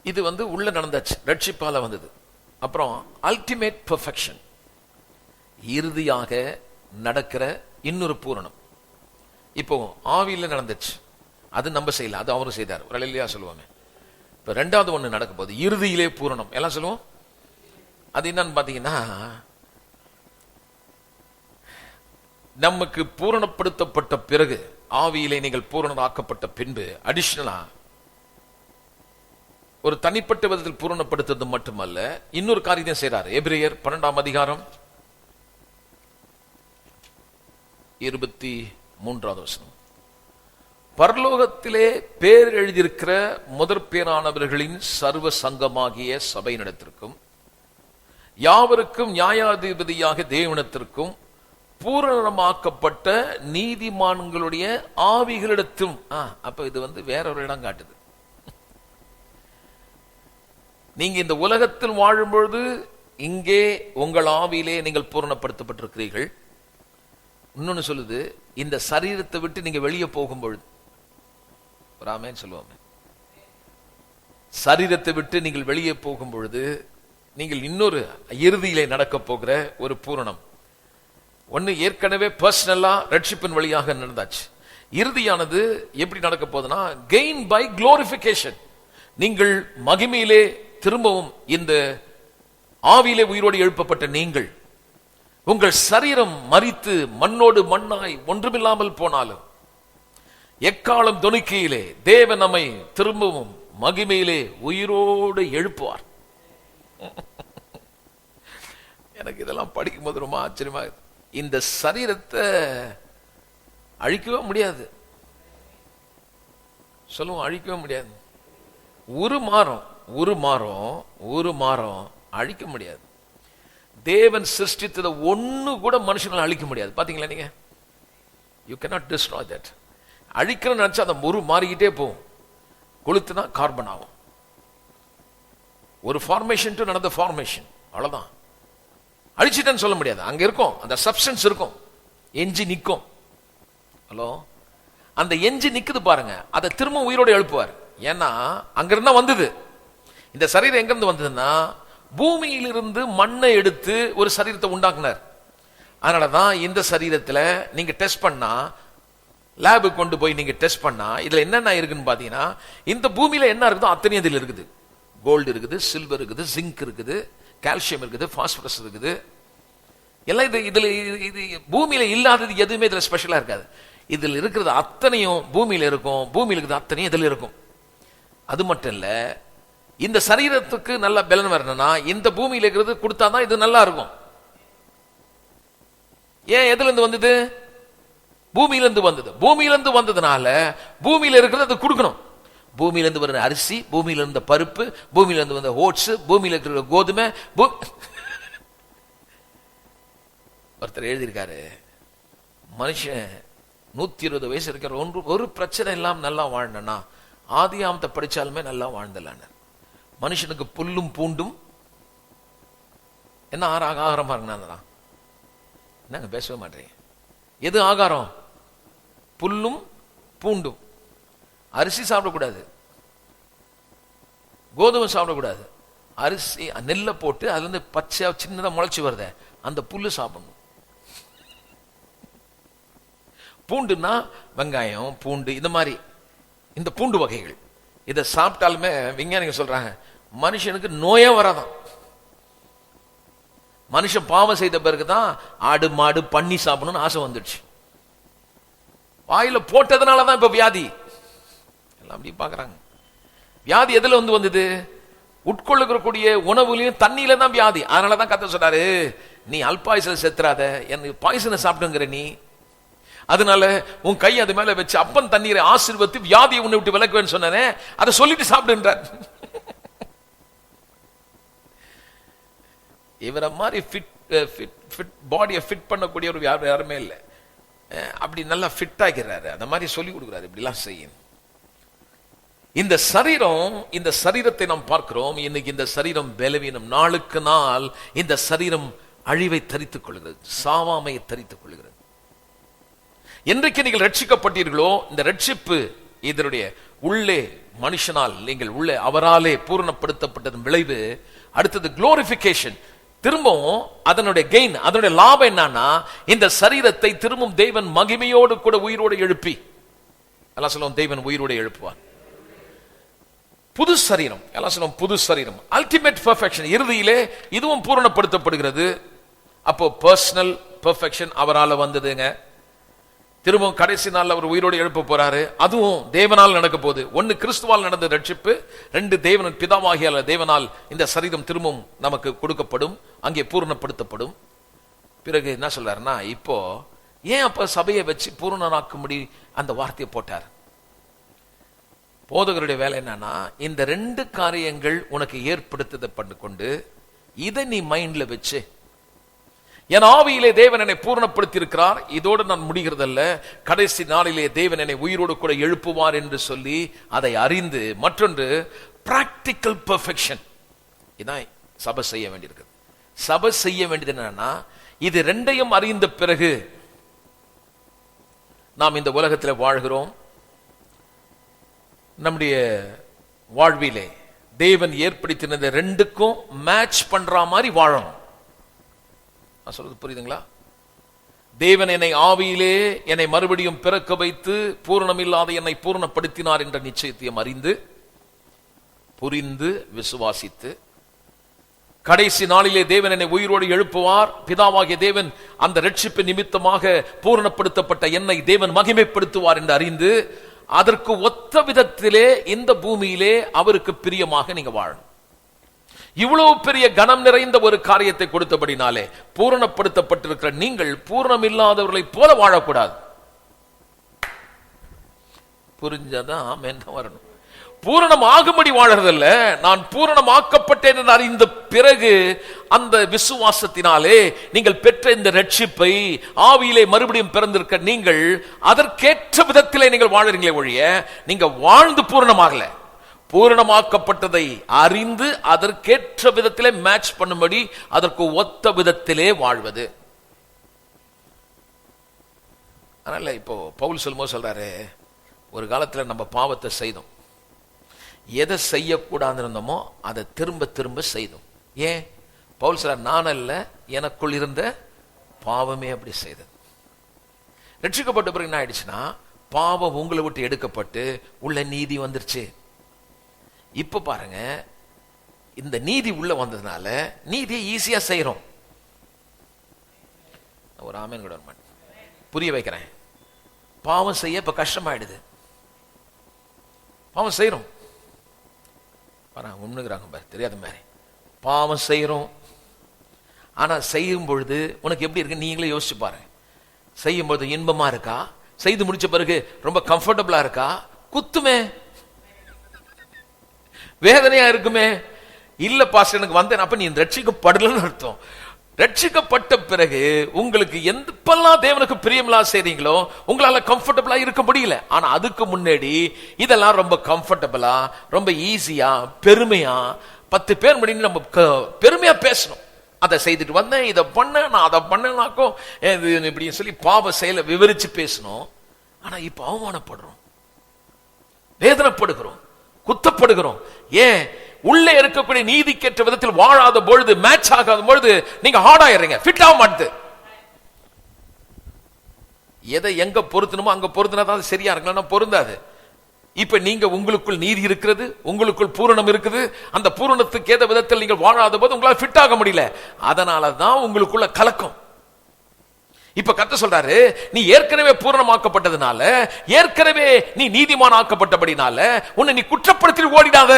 இது உள்ள நடந்தாச்சு, ரட்சிப்பால வந்தது. அப்புறம் அல்டிமேட் பெர்ஃபெக்ஷன், இறுதியாக நடக்கிற இன்னொரு பூரணம் இப்போ ஆவியில நடந்துச்சு. அது நம்ம செய்யல, அது அவரும் செய்தார். ஒரு அல்லேலூயா சொல்லுவாங்க. இப்ப ரெண்டாவது ஒண்ணு நடக்க போகுது, இறுதியிலே பூரணம். எல்லாம் சொல்லுவோம். அது என்னன்னு பாத்தீங்கன்னா, நமக்கு பூரணப்படுத்தப்பட்ட பிறகு, ஆவியிலே நீங்கள் பூரணராக்கப்பட்ட பின்பு அடிஷனலா ஒரு தனிப்பட்ட விதத்தில் பூரணப்படுத்துறது மட்டுமல்ல, இன்னொரு காரியத்தை செய்றார். எபிரேயர் 12ஆம் அதிகாரம் 23வது வசனம். பரலோகத்திலே பேர் எழுதியிருக்கிற முதற் பேரானவர்களின் சர்வ சங்கமாகிய சபையினிடத்திற்கும் யாவருக்கும் நியாயாதிபதியாக தேவனிடத்திற்கும் பூரணமாக்கப்பட்ட நீதிமான்களுடைய ஆவிகளிடத்தும். அப்ப இது வேற ஒரு இடம் காட்டுது. நீங்க இந்த உலகத்தில் வாழும் பொழுது இங்கே உங்கள் ஆவியிலே நீங்கள் பூரணப்படுத்தப்பட்டிருக்கிறீர்கள். இன்னொன்னு சொல்லுது, இந்த சரீரத்தை விட்டு நீங்க வெளியே போகும் பொழுது, ராமேன்னு சொல்லுவாங்க, சரீரத்தை விட்டு நீங்கள் வெளியே போகும் பொழுது நீங்கள் இன்னொரு இறுதியிலே நடக்க போகிற ஒரு பூரணம். ஒன்னு ஏற்கனவே பர்சனலா ரட்சிப்பின் வழியாக நடந்தாச்சு. இறுதியானது எப்படி நடக்க போகுதுன்னா, கெயின் பை குளோரிபிகேஷன். நீங்கள் மகிமையிலே திரும்பவும் இந்த ஆவியிலே உயிரோடு எழுப்பப்பட்ட நீங்கள், உங்கள் சரீரம் மரித்து மண்ணோடு மண்ணாய் ஒன்றுமில்லாமல் போனாலும் எக்காலம் தொனிக்கையிலே தேவன் நம்மை திரும்பவும் மகிமையிலே உயிரோடு எழுப்புவார். எனக்கு இதெல்லாம் படிக்கும் போது ரொம்ப ஆச்சரியமா, இந்த சரீரத்தை அழிக்கவே முடியாது. சொல்லுவோம், அழிக்கவே முடியாது. ஒரு மாறம் அழிக்க முடியாது. தேவன் சிருஷ்டித்ததை ஒண்ணு கூட மனுஷனால அழிக்க முடியாது. பாத்தீங்களா நீங்க? You cannot destroy that. அழிக்கணும்னு நினைச்சா அந்த மாறிக்கிட்டே போகும். கொளுத்துனா கார்பன் ஆகும். ஒரு ஃபார்மேஷன் டு நடந்த ஃபார்மேஷன், அவ்வளவுதான். அழிச்சிட்டேன்னு சொல்ல முடியாது. அங்க இருக்கும், அந்த சப்ஸ்டன்ஸ் இருக்கும், எஞ்சி நிற்கும். ஹலோ, அந்த எஞ்சி நிக்குது பாருங்க, அதை திரும்ப உயிரோடு எழுப்புவார். ஏன்னா அங்க இருந்தா வந்தது. இந்த சரீரம் எங்க இருந்து வந்ததுன்னா, பூமியிலிருந்து மண்ணை எடுத்து ஒரு சரீரத்தை உண்டாக்குனார். அதனாலதான் இந்த சரீரத்துல நீங்க டெஸ்ட் பண்ணா, லேபு கொண்டு போய் நீங்க டெஸ்ட் பண்ணா, இதுல என்னென்ன இருக்குன்னு பாத்தீங்கன்னா, இந்த பூமியில என்ன இருக்குதோ அத்தனையும் இதுல இருக்குது. கோல்டு இருக்குது, சில்வர் இருக்குது, ஜிங்க் இருக்குது, கால்சியம் இருக்குது, பாஸ்பரஸ் இருக்குது. எல்லாம் இதுல இது பூமியில இல்லாதது எதுவுமே இதுல ஸ்பெஷலா இருக்காது. இதுல இருக்கிறது அத்தனையும் பூமியில இருக்கும், பூமியில இருக்கிறது அத்தனையும் இதுல இருக்கும். அது மட்டும் இல்ல, இந்த சரீரத்துக்கு நல்ல பலன் வரணும்னா இந்த பூமியில இருக்கிறது கொடுத்தாதான் இது நல்லா இருக்கும். ஏன் எதுல இருந்து வந்தது? பூமியிலிருந்து வந்தது. பூமியிலிருந்து வந்ததுனால பூமியில இருக்கிறது அது கொடுக்கணும். பூமியிலிருந்து வர அரிசி, பூமியில இருந்த பருப்பு, பூமியில இருந்து வந்த ஓட்ஸ், பூமியில இருக்கிற கோதுமை. ஒருத்தர் எழுதியிருக்காரு, மனுஷன் 120 வயசு இருக்கிற ஒரு பிரச்சனை இல்லாம நல்லா வாழ்ந்தனா ஆதியாமத்தை படிச்சாலுமே நல்லா வாழ்ந்தலான்னு. மனுஷனுக்கு புல்லும் பூண்டும் என்ன ஆகாரமா இருந்தா? என்னங்க பேசவே மாட்டீங்க? எது ஆகாரம்? புல்லும் பூண்டும். அரிசி சாப்பிடக்கூடாது, கோதுமை சாப்பிடக்கூடாது. அரிசி நெல்லை போட்டு அதுல இருந்து பச்சையா சின்னதா முளைச்சு வருத அந்த புல்லு சாப்பிடணும். பூண்டுன்னா வெங்காயம், பூண்டு, இந்த மாதிரி இந்த பூண்டு வகைகள். இதை சாப்பிட்டாலுமே விஞ்ஞானிகள் சொல்றாங்க மனுஷனுக்கு நோயே வராதான். மனுஷன் பாவம் செய்த பிறகுதான் ஆடு மாடு பண்ணி சாப்பிடணும்னு ஆசை வந்துடுச்சு. வாயில போட்டதுனாலதான் இப்ப வியாதி எல்லாம் அப்படி பாக்குறாங்க. வியாதி எதுல வந்தது? உட்கொள்ளுக்கூடிய உணவுலையும் தண்ணியில தான் வியாதி. அதனாலதான் கர்த்தர் சொல்றாரு, நீ அல்பாயுசுல செத்துறாத, எனக்கு பாய்சனை சாப்பிடுங்கிற நீ. அதனால உன் கை அது மேல வச்சு அப்பன் தண்ணீரை ஆசீர்வதித்து வியாதியை உன்னை விட்டு விலக்குவேன்னு சொன்னேனே, அதை சொல்லிட்டு சாப்பிடுன்றார். இவரை மாதிரி பாடியை ஃபிட் பண்ணக்கூடிய ஒரு யாருமே இல்லை. அப்படி நல்லா ஃபிட் ஆகிறாரு. அந்த மாதிரி சொல்லி கொடுக்குறாரு, இப்படிலாம் செய்யும். இந்த சரீரத்தை நாம் பார்க்கிறோம். இன்னைக்கு இந்த சரீரம் பலவீனம். நாளுக்கு நாள் இந்த சரீரம் அழிவை தரித்துக் கொள்கிறது, சாவாமையை தரித்துக் கொள்கிறது. என்றைக்கு நீங்கள் ரட்சிக்கப்பட்டீர்களோ, இந்த ரட்சிப்பு இதனுடைய உள்ளே மனுஷனால் நீங்கள் உள்ளே அவராலே பூரணப்படுத்தப்பட்டதன் விளைவு அடுத்தது குளோரிபிகேஷன். திரும்பவும் அதனுடைய கெயின், அதனுடைய லாபம் என்னன்னா, இந்த சரீரத்தை திரும்பவும் தேவன் மகிமையோடு கூட உயிரோடு எழுப்பி, எல்லாம் சொல்லுவோம் தேவன் உயிரோடு எழுப்புவார். புது சரீரம், எல்லாம் சொல்லுவோம் புது சரீரம். அல்டிமேட் பெர்ஃபெக்ஷன், இறுதியிலே இதுவும் பூரணப்படுத்தப்படுகிறது. அப்போ பர்சனல் பெர்ஃபெக்ஷன் அவரால் வந்ததுங்க. திரும்பவும் கடைசி நாள் அவர் உயிரோடு எழுப்ப போறாரு. அதுவும் தேவனால் நடக்க போகுது. ஒன்னு கிறிஸ்துவால் நடந்த ரட்சிப்பு, ரெண்டு தேவன் பிதாவாகிய தேவனால் இந்த சரீரம் திரும்பவும் நமக்கு கொடுக்கப்படும், அங்கே பூரணப்படுத்தப்படும். பிறகு என்ன சொல்றாருன்னா, இப்போ ஏன் அப்ப சபையை வச்சு பூரணனாக்கும்படி அந்த வார்த்தையை போட்டார்? போதகருடைய வேலை என்னன்னா, இந்த ரெண்டு காரியங்கள் உனக்கு ஏற்படுத்ததை பண்ணு கொண்டு இதை நீ மைண்ட்ல வச்சு, என் ஆவியிலே தேவன் என்னை பூரணப்படுத்தி இருக்கிறார், இதோடு நான் முடிகிறதல்ல, கடைசி நாளிலே தேவன் என்னை உயிரோடு கூட எழுப்புவார் என்று சொல்லி அதை அறிந்து, மற்றொன்று பிராக்டிக்கல் பெர்ஃபெக்ஷன். இதான் சபை செய்ய வேண்டியிருக்கு. சபை செய்ய வேண்டியது என்னன்னா, இது ரெண்டையும் அறிந்த பிறகு நாம் இந்த உலகத்தில் வாழ்கிறோம். நம்முடைய வாழ்விலே தேவன் ஏற்படுத்தின ரெண்டுக்கும் மேட்ச் பண்ற மாதிரி வாழணும். நான் சொல்றது புரியுதுங்களா? தேவன் என்னை ஆவியிலே என்னை மறுபடியும் பிறக்க வைத்து பூரணமில்லாத என்னை பூரணப்படுத்தினார் என்ற நிச்சயத்தையும் அறிந்து, புரிந்து, விசுவாசித்து, கடைசி நாளிலே தேவன் என்னை உயிரோடு எழுப்புவார், பிதாவாகிய தேவன் அந்த ரட்சிப்பு நிமித்தமாக பூரணப்படுத்தப்பட்ட என்னை தேவன் மகிமைப்படுத்துவார் என்று அறிந்து, அதற்கு ஒத்த விதத்திலே இந்த பூமியிலே அவருக்கு பிரியமாக நீங்க வாழணும். இவ்வளவு பெரிய கனம் நிறைந்த ஒரு காரியத்தை கொடுத்தபடினாலே பூரணப்படுத்தப்பட்டிருக்கிற நீங்கள் பூரணமில்லாதவர்களை போல வாழக்கூடாது. புரிஞ்சதான் ஆமென் வரணும். பூரணம் ஆகும்படி வாழறதில்ல, நான் பூரணமாக்கப்பட்டேன் என்று அறிந்த பிறகு அந்த விசுவாசத்தினாலே நீங்கள் பெற்ற இந்த ரட்சிப்பை ஆவியிலே மறுபடியும் பிறந்திருக்க நீங்கள் அதற்கேற்ற விதத்திலே நீங்கள் வாழறீங்களே ஒழிய நீங்க வாழ்ந்து பூரணமாகல. பூரணமாக்கப்பட்டதை அறிந்து அதற்கேற்ற விதத்திலே மேட்ச் பண்ணும்படி அதற்கு ஒத்த விதத்திலே வாழ்வது. அதனால இப்போ பவுல் சொல்லும்போது சொல்றாரு, ஒரு காலத்துல நம்ம பாவத்தை செய்தோம், எதை செய்யக்கூடாது இருந்தோமோ அதை திரும்ப திரும்ப செய்தோம். ஏன்? பவுல் சொல்றார், நான் அல்ல, எனக்குள் இருந்த பாவமே அப்படி செய்தது. ரட்சிக்கப்பட்ட பிறகு என்ன ஆயிடுச்சுன்னா, பாவம் உங்களை விட்டு எடுக்கப்பட்டு உள்ள நீதி வந்துருச்சு. இப்ப பாருங்க, இந்த நீதி உள்ள வந்ததுனால நீதியை ஈஸியா செய்யறோம். ஒரு ஆமேன் கூட புரிய வைக்கிறேன். பாவம் செய்ய இப்ப கஷ்டமாயிடுது, பாவம் செய்யறோம். உண்மைங்கிறாங்க தெரியாத மாதிரி பாவம் செய்யறோம். ஆனா செய்யும் பொழுது உனக்கு எப்படி இருக்கு நீங்களே யோசிச்சு பாருங்க. செய்யும் பொழுது இன்பமா இருக்கா? செய்து முடிச்ச பிறகு ரொம்ப கம்ஃபர்டபுளா இருக்கா? குத்துமே, வேதனையா இருக்குமே. இல்ல பாஸ்டர் எனக்கு வந்தேன், அப்ப நீ ரட்சிக்கப்படலன்னு அர்த்தம். ரட்சிக்கப்பட்ட பிறகு உங்களுக்கு எந்தெல்லாம் தேவனுக்கு பிரியமில்லா செய்றீங்களோ உங்களால கம்ஃபர்டபுளா இருக்க முடியல. ஆனா அதுக்கு முன்னாடி இதெல்லாம் ரொம்ப கம்ஃபர்டபுளா, ரொம்ப ஈஸியா, பெருமையா 10 பேர் முன்னாடி நம்ம பெருமையா பேசணும். அதை செய்துட்டு வந்தேன், இதை பண்ண, நான் அதை பண்ணனாக்கோ இப்படி சொல்லி பாவ செயலை விவரிச்சு பேசணும். ஆனா இப்ப அவமானப்படுறோம், வேதனைப்படுகிறோம், குத்தப்படுகிறோம். ஏன்? உள்ளே இருக்கக்கூடிய நீதிக்கேற்ற விதத்தில் வாழாத பொழுது, மேட்ச் ஆகாத பொழுது நீங்க ஹார்ட் ஆயிடுறீங்க, ஃபிட் ஆக மாட்டுது. எதை எங்க பொருத்தணுமோ அங்க பொருத்தினா சரியா இருக்கலாம், பொருந்தாது. இப்ப நீங்க உங்களுக்குள் நீதி இருக்கிறது, உங்களுக்குள் பூரணம் இருக்குது. அந்த பூரணத்துக்கு ஏத விதத்தில் நீங்கள் வாழாத போது உங்களால் ஃபிட் ஆக முடியல. அதனாலதான் உங்களுக்குள்ள கலக்கம். இப்ப கர்த்தர் சொல்றாரு, நீ ஏற்கனவே பூரணமாக்கப்பட்டதுனால, ஏற்கனவே நீ நீதிமான் ஆக்கப்பட்டபடினால உன்னை நீ குற்றப்படுத்தி ஓடிடாத.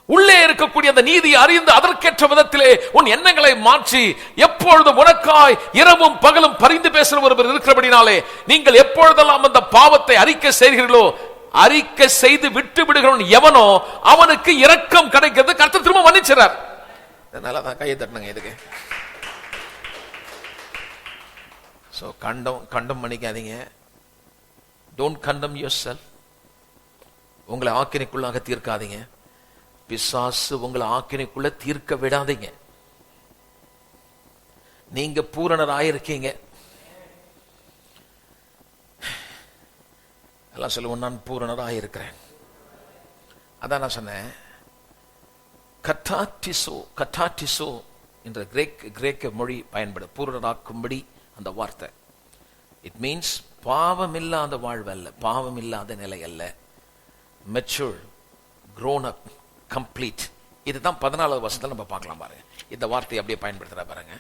உள்ளே இருக்கக்கூடிய அந்த நீதியை அறிந்து அதற்கேற்ற விதத்திலே உன் எண்ணங்களை மாற்றி எப்பொழுதும் உனக்காய் இரவும் பகலும் பரிந்து பேசுகிற ஒருவர் இருக்கிறபடினாலே நீங்கள் எப்பொழுதெல்லாம் அந்த பாவத்தை அறிக்கை செய்கிறீர்களோ, அறிக்கை செய்து விட்டு விடுகிறவன் எவனோ அவனுக்கு இரக்கம் கிடைக்கிறது. கர்த்தர் திரும்ப மன்னிச்சார். அதனால தான் கையை தட்டணுங்க இதுக்கு. சோ கண்டம் பண்ணிக்காதீங்க. டோன்ட் கண்டம் யுவர் செல்ஃப். உங்களை ஆக்கினைக்குள்ளாக தீர்க்காதீங்க. பிசாசு உங்களை ஆக்கினைக்குள்ள தீர்க்க விடாதீங்க. நீங்க பூரணராயிருக்கீங்க. எல்லாம் சொல்லுவோம், நான் பூரணராயிருக்கிறேன். அதான் நான் சொன்னேன், கட்டாட்டிசோ என்ற கிரேக்க மொழி பயன்பட பூரணராக்கும்படி அந்த வார்த்தை. இட் மீன்ஸ் பாவம் இல்லாத வாழ்வு அல்ல, பாவம் இல்லாத நிலை அல்ல, மெச்சூர், grown up, complete. இதுதான் 14வது வசனத்துல நம்ம பார்க்கலாம் பாருங்க. இந்த வார்த்தையை அப்படியே பயன்படுத்துற பாருங்க.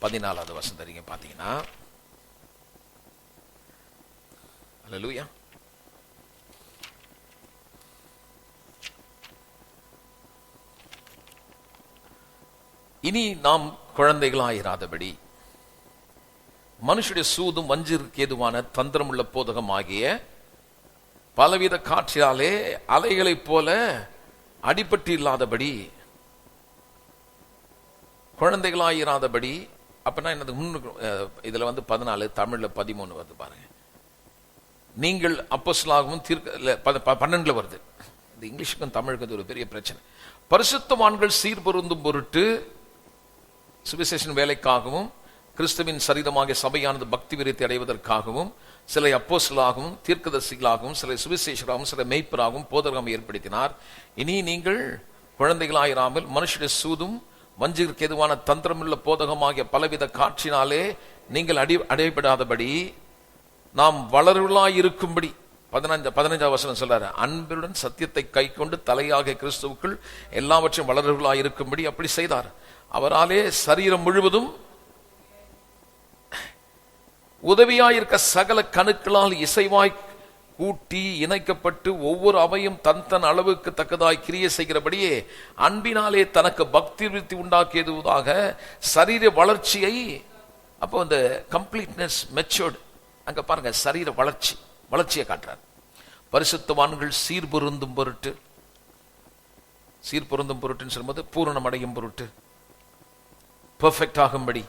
14வது வசனத்தை நீங்க பாத்தீங்கன்னா, அல்லேலூயா, இனி நாம் குழந்தைகளாயிராதபடி மனுஷுடைய சூதும் வஞ்சிற்கு ஏதுவான தந்திரமுள்ள போதகமாகிய பலவித காற்றினாலே அலைகளைப் போல அடிபட்டு இல்லாதபடி குழந்தைகளாயிராதபடி. அப்படின்னா என்னது? இதுல 14, தமிழ்ல 13 வருது பாருங்க. நீங்கள் அப்போஸ்தலராகவும் 12 வருது. இந்த இங்கிலீஷுக்கும் தமிழுக்கும் ஒரு பெரிய பிரச்சனை. பரிசுத்தவான்கள் சீர்பொருந்தும் பொருட்டு சுவிசேஷன் வேலைக்காகவும் கிறிஸ்துவின் சரீரமாகிய சபையானது பக்தி விருத்தி அடைவதற்காகவும் சில அப்போஸ்தலராகவும் தீர்க்கதரிசிகளாகவும் சில சுவிசேஷராகவும் சில மேய்ப்பராகவும் போதகராகவும் ஏற்படுத்தினார். இனி நீங்கள் குழந்தைகளாயிராமல் மனுஷனுடைய சூதும் வஞ்சிற்கு எதுவான தந்திரமுள்ள போதகமாகிய பலவித காற்றினாலே நீங்கள் அடைபடாதபடி நாம் வளருளாயிருக்கும்படி 15வது வசனம் சொல்றாரு, அன்புடன் சத்தியத்தை கை கொண்டு தலையாக கிறிஸ்துவுக்குள் எல்லாவற்றையும் வளருளாயிருக்கும்படி அப்படி செய்தார். அவராலே சரீரம் முழுவதும் உதவியாயிருக்க சகல கணுக்களால் இசைவாய் கூட்டி இணைக்கப்பட்டு ஒவ்வொரு அவையும் தன் அளவுக்கு தக்கதாய் கிரியை செய்கிறபடியே அன்பினாலே தனக்கு பக்தி விருத்தி உண்டாக்கியதாக சரீர வளர்ச்சியை, அப்போ இந்த கம்ப்ளீட்னஸ், மெச்சூர்டு, அங்க பாருங்க சரீர வளர்ச்சியை காட்டுறார். பரிசுத்தவான்கள் சீர்பொருந்தும் பொருட்டு, சீர்பொருந்தும் பொருட்டுன்னு சொல்லும்போது பூரணம் அடையும் பொருட்டு, பெர்ஃபெக்ட் ஆகும்படி,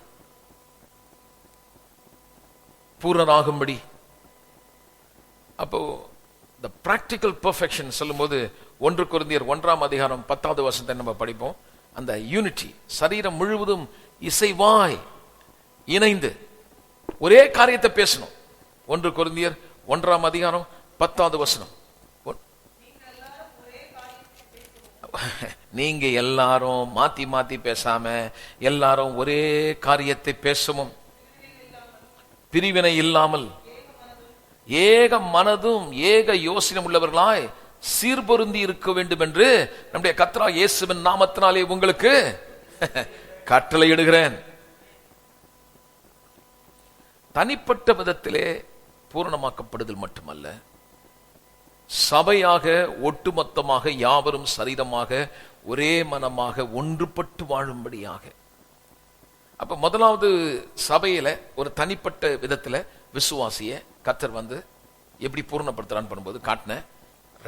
பூரணராகும்படி. அப்போ the practical perfection சொல்லும்போது 1 கொரிந்தியர் 1ஆம் அதிகாரம் 10வது வசனத்தை நம்ம படிப்போம். அந்த யூனிட்டி, சரீரம் முழுவதும் இசைவாய் இணைந்து ஒரே காரியத்தை பேசணும். 1 கொரிந்தியர் 1ஆம் அதிகாரம் 10வது வசனம். நீங்க எல்லாரும் மாத்தி மாத்தி பேசாம எல்லாரும் ஒரே காரியத்தை பேசவும், பிரிவினை இல்லாமல் ஏக மனதும் ஏக யோசனை உள்ளவர்களாய் சீர்பொருந்தி இருக்க வேண்டும் என்று நம்முடைய கர்த்தராகிய இயேசுவின் நாமத்தினாலே உங்களுக்கு கட்டளையிடுகிறேன். தனிப்பட்ட விதத்திலே பூரணமாக்கப்படுதல் மட்டுமல்ல, சபையாக ஒட்டுமொத்தமாக யாவரும் சரீரமாக ஒரே மனமாக ஒன்றுபட்டு வாழும்படியாக. அப்ப முதலாவது சபையில ஒரு தனிப்பட்ட விதத்துல விசுவாசிய கர்த்தர் எப்படி பூர்ணப்படுத்துறான்னு பண்ணும்போது காட்டின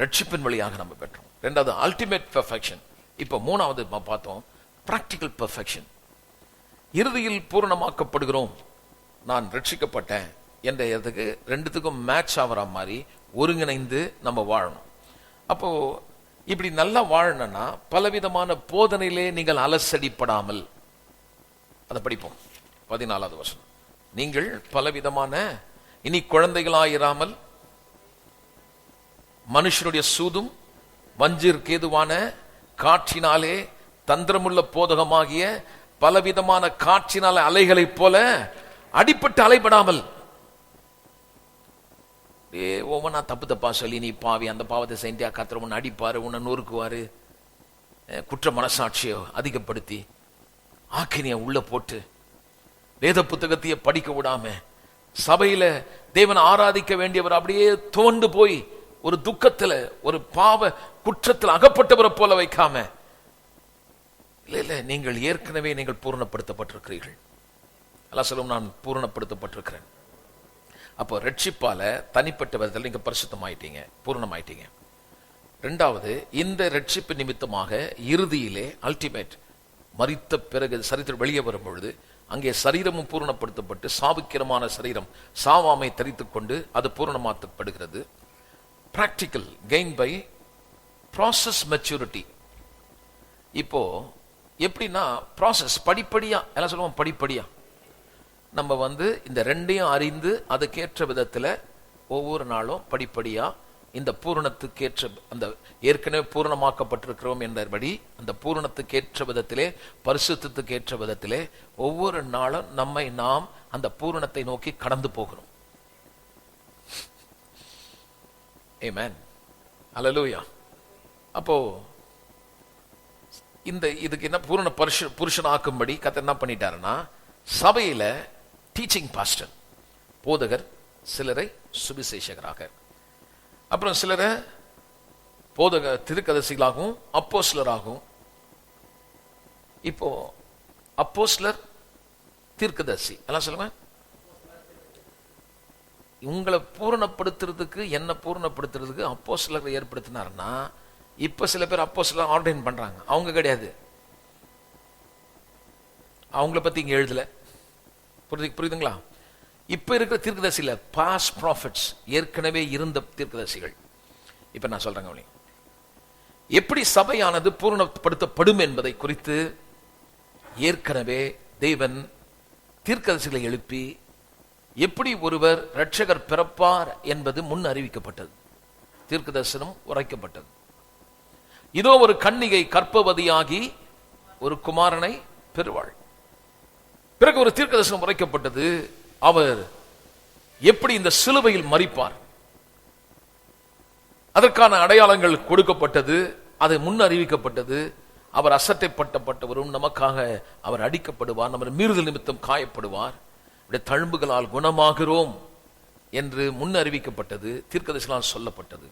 ரட்சிப்பின் வழியாக நம்ம பெற்றோம். ரெண்டாவது அல்டிமேட் பெர்ஃபெக்ஷன். இப்ப மூணாவது பார்த்தோம் பிராக்டிக்கல் பெர்ஃபெக்ஷன். இறுதியில் பூரணமாக்கப்படுகிறோம், நான் ரட்சிக்கப்பட்டேன் என்ற இடத்துக்கு ரெண்டுத்துக்கும் மேட்ச் ஆகிற மாதிரி ஒருங்கிணைந்து நம்ம வாழணும். அப்போ இப்படி நல்லா வாழணும்னா பலவிதமான போதனையிலே நீங்கள் அலசடிப்படாமல், அதை படிப்போம் 14வது வசனம். நீங்கள் பலவிதமான, இனி குழந்தைகளாயிராமல் மனுஷனுடைய சூதும் வஞ்சிற்கு ஏதுவான காற்றினாலே தந்திரமுள்ள போதகமாகிய பலவிதமான காற்றினால அலைகளைப் போல அடிப்பட்டு அலைபடாமல். ஒவ்வொன்னா தப்பு தப்பா சொல்லி நீ பாவி, அந்த பாவத்தை செஞ்சா கர்த்தர் உன்னை அடிப்பாரு, உன்னை நொறுக்குவாரு, குற்ற மனசாட்சியை அதிகப்படுத்தி ஆக்கினிய உள்ள போட்டு வேத புத்தகத்தையே படிக்க விடாம சபையில தேவனை ஆராதிக்க வேண்டியவர் அப்படியே துவண்டு போய் ஒரு துக்கத்துல ஒரு பாவ குற்றத்தில் அகப்பட்டவரை போல வைக்காம, இல்ல நீங்கள் ஏற்கனவே நீங்கள் பூரணப்படுத்தப்பட்டிருக்கிறீர்கள். அல்லா சொல்லும், நான் பூரணப்படுத்தப்பட்டிருக்கிறேன். அப்போ ரட்சிப்பால தனிப்பட்ட விதத்தில் நீங்க பரிசுத்தமாயிட்டீங்க, பூரணமாயிட்டீங்க. ரெண்டாவது, இந்த ரட்சிப்பு நிமித்தமாக இறுதியிலே அல்டிமேட் மரித்த பிறகு சரித்திரம் வெளியே வரும் பொழுது அங்கே சரீரமும் பூரணப்படுத்தப்பட்டு சாவுக்கிரமான சரீரம் சாவாமை தரித்துக் கொண்டு அது பூரணமாக்கப்படுகிறது. Practical gain by process maturity. இப்போ எப்படின்னா ப்ராசஸ் படிப்படியா, எல்லாம் சொல்லுவோம் படிப்படியா. நம்ம இந்த ரெண்டையும் அறிந்து அதுக்கேற்ற விதத்துல ஒவ்வொரு நாளும் படிப்படியா இந்த பூரணத்துக்கேற்ற, அந்த ஏற்கனவே பூரணமாக்கப்பட்டிருக்கிறோம் என்பபடி அந்த பூரணத்துக்கேற்ற விதத்திலே, பரிசுத்தத்துக்கேற்ற விதத்திலே ஒவ்வொரு நாளும் நாம் அந்த பூரணத்தை நோக்கி கடந்து போகிறோம். ஆமென், அல்லேலூயா. அப்போ இதுக்கு என்ன பூரண புருஷன் ஆக்கும்படி கர்த்தர் என்ன பண்ணிட்டாருன்னா, சபையில டீச்சிங் பாஸ்டர், போதகர், சிலரை சுவிசேஷகராக, அப்புறம் சிலரை போதக திருக்கதரிசிகளாகவும் அப்போஸ்தலராகவும். இப்போ அப்போஸ்தலர், தீர்க்கதரிசி எல்லாம் சொல்லுங்க. உங்களை பூரணப்படுத்துறதுக்கு, என்ன பூரணப்படுத்துறதுக்கு அப்போஸ்தலரை ஏற்படுத்தினார்னா, இப்ப சில பேர் அப்போஸ்தலர் ஆர்டைன் பண்றாங்க, அவங்க கிடையாது. அவங்கள பத்தி இங்க எழுதல. புரியுதுங்களா? இப்ப இருக்கிற தீர்க்கதரிசில பாஸ்ட் ப்ராஃபிட்ஸ், ஏற்கனவே இருந்த தீர்க்கதரிசிகள். இப்ப நான் சொல்றேங்க, எப்படி சபையானது பூரணப்படுத்தப்படும் என்பதை குறித்து ஏற்கனவே தேவன் தீர்க்கதரிசிகளை எழுப்பி எப்படி ஒருவர் இரட்சகர் பிறப்பார் என்பது முன் அறிவிக்கப்பட்டது, தீர்க்கதரிசனம் உரைக்கப்பட்டது. இதோ ஒரு கன்னிகை கர்ப்பவதியாகி ஒரு குமாரனை பெறுவாள். பிறகு ஒரு தீர்க்கதரிசனம் உரைக்கப்பட்டது, அவர் எப்படி இந்த சிலுவையில் மரிப்பார், அதற்கான அடையாளங்கள் கொடுக்கப்பட்டது, அது முன் அறிவிக்கப்பட்டது. அவர் அசட்டைப்பட்டவரும், நமக்காக அவர் அடிக்கப்படுவார், நம்ம மீறுதல் நிமித்தம் காயப்படுவார், தழும்புகளால் குணமாகிறோம் என்று முன் அறிவிக்கப்பட்டது, தீர்க்கதரிசிகளால் சொல்லப்பட்டது.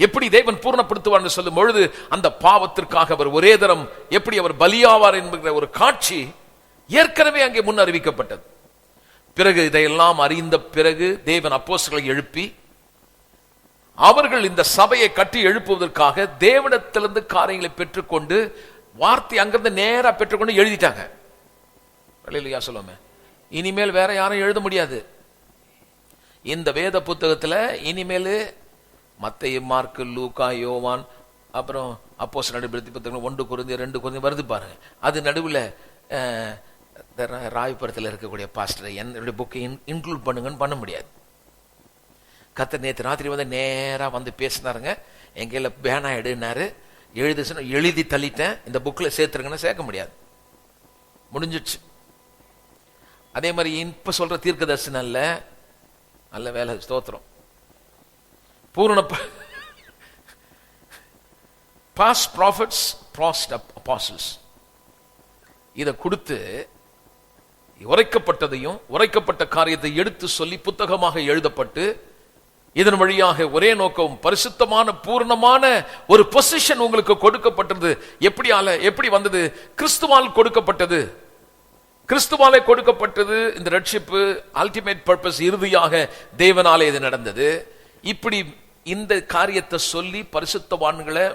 எப்படி தேவன் பூர்ணப்படுத்துவார் என்று சொல்லும் பொழுது, அந்த பாவத்திற்காக அவர் ஒரே தரம் எப்படி அவர் பலியாவார் என்கிற ஒரு காட்சி ஏற்கனவே அங்கே முன் அறிவிக்கப்பட்டது. பிறகு இதையெல்லாம் அறிந்த பிறகு தேவன் அப்போஸ்தலர்களை எழுப்பி, அவர்கள் இந்த சபையை கட்டி எழுப்புவதற்காக தேவனிடத்திலிருந்து காரியங்களை பெற்றுக்கொண்டு, வார்த்தை அங்கிருந்து நேரா பெற்றுக்கொண்டு எழுதிட்டாங்க. அல்லேலூயா சொல்லுமே. இனிமேல் வேற யாரும் எழுத முடியாது இந்த வேத புத்தகத்துல. இனிமேல் மத்தேயு, மார்க்கு, லூக்கா, யோவான், அப்புறம் அப்போஸ்தலர் நடபடிகள் புத்தகம் 1 கொரிந்தியர் 2 கொரிந்தியர் வருது பாருங்க. அது நடுவில் ராயபுரத்தில் இருக்கக்கூடிய பாஸ்டர் என்னுடைய புக்கை இன்க்ளூட் பண்ணுங்கன்னு பண்ண முடியாது. கர்த்தர் நேற்று ராத்திரி நேரா பேசினாருங்க, எங்கையில பேனா எடுனாரு, எழுதி தள்ளிட்டேன், இந்த புக்கில் சேர்த்துருங்கன்னு சேர்க்க முடியாது, முடிஞ்சிடுச்சு. அதே மாதிரி இப்ப சொல்ற தீர்க்கதரிசனம் அல்ல, நல்ல வேலை, ஸ்தோத்திரம். பூரண பாஸ்ட் ப்ராஃபிட்ஸ், பாஸ்ட் அப்போஸ்டல்ஸ், இதை கொடுத்து உரைக்கப்பட்டதையும் உரைக்கப்பட்ட காரியத்தை எடுத்து சொல்லி புத்தகமாக எழுதப்பட்டு, இதன் வழியாக ஒரே நோக்கம், பரிசுத்தமான பூர்ணமான ஒரு பொசிஷன் உங்களுக்கு கொடுக்கப்பட்டது. எப்படி வந்தது? கிறிஸ்துவால் கொடுக்கப்பட்டது. கிறிஸ்துவாலே கொடுக்கப்பட்டது இந்த ரட்சிப்பு. அல்டிமேட் பர்பஸ், இறுதியாக தேவனாலே இது நடந்தது. இப்படி இந்த காரியத்தை சொல்லி பரிசுத்தவான்களை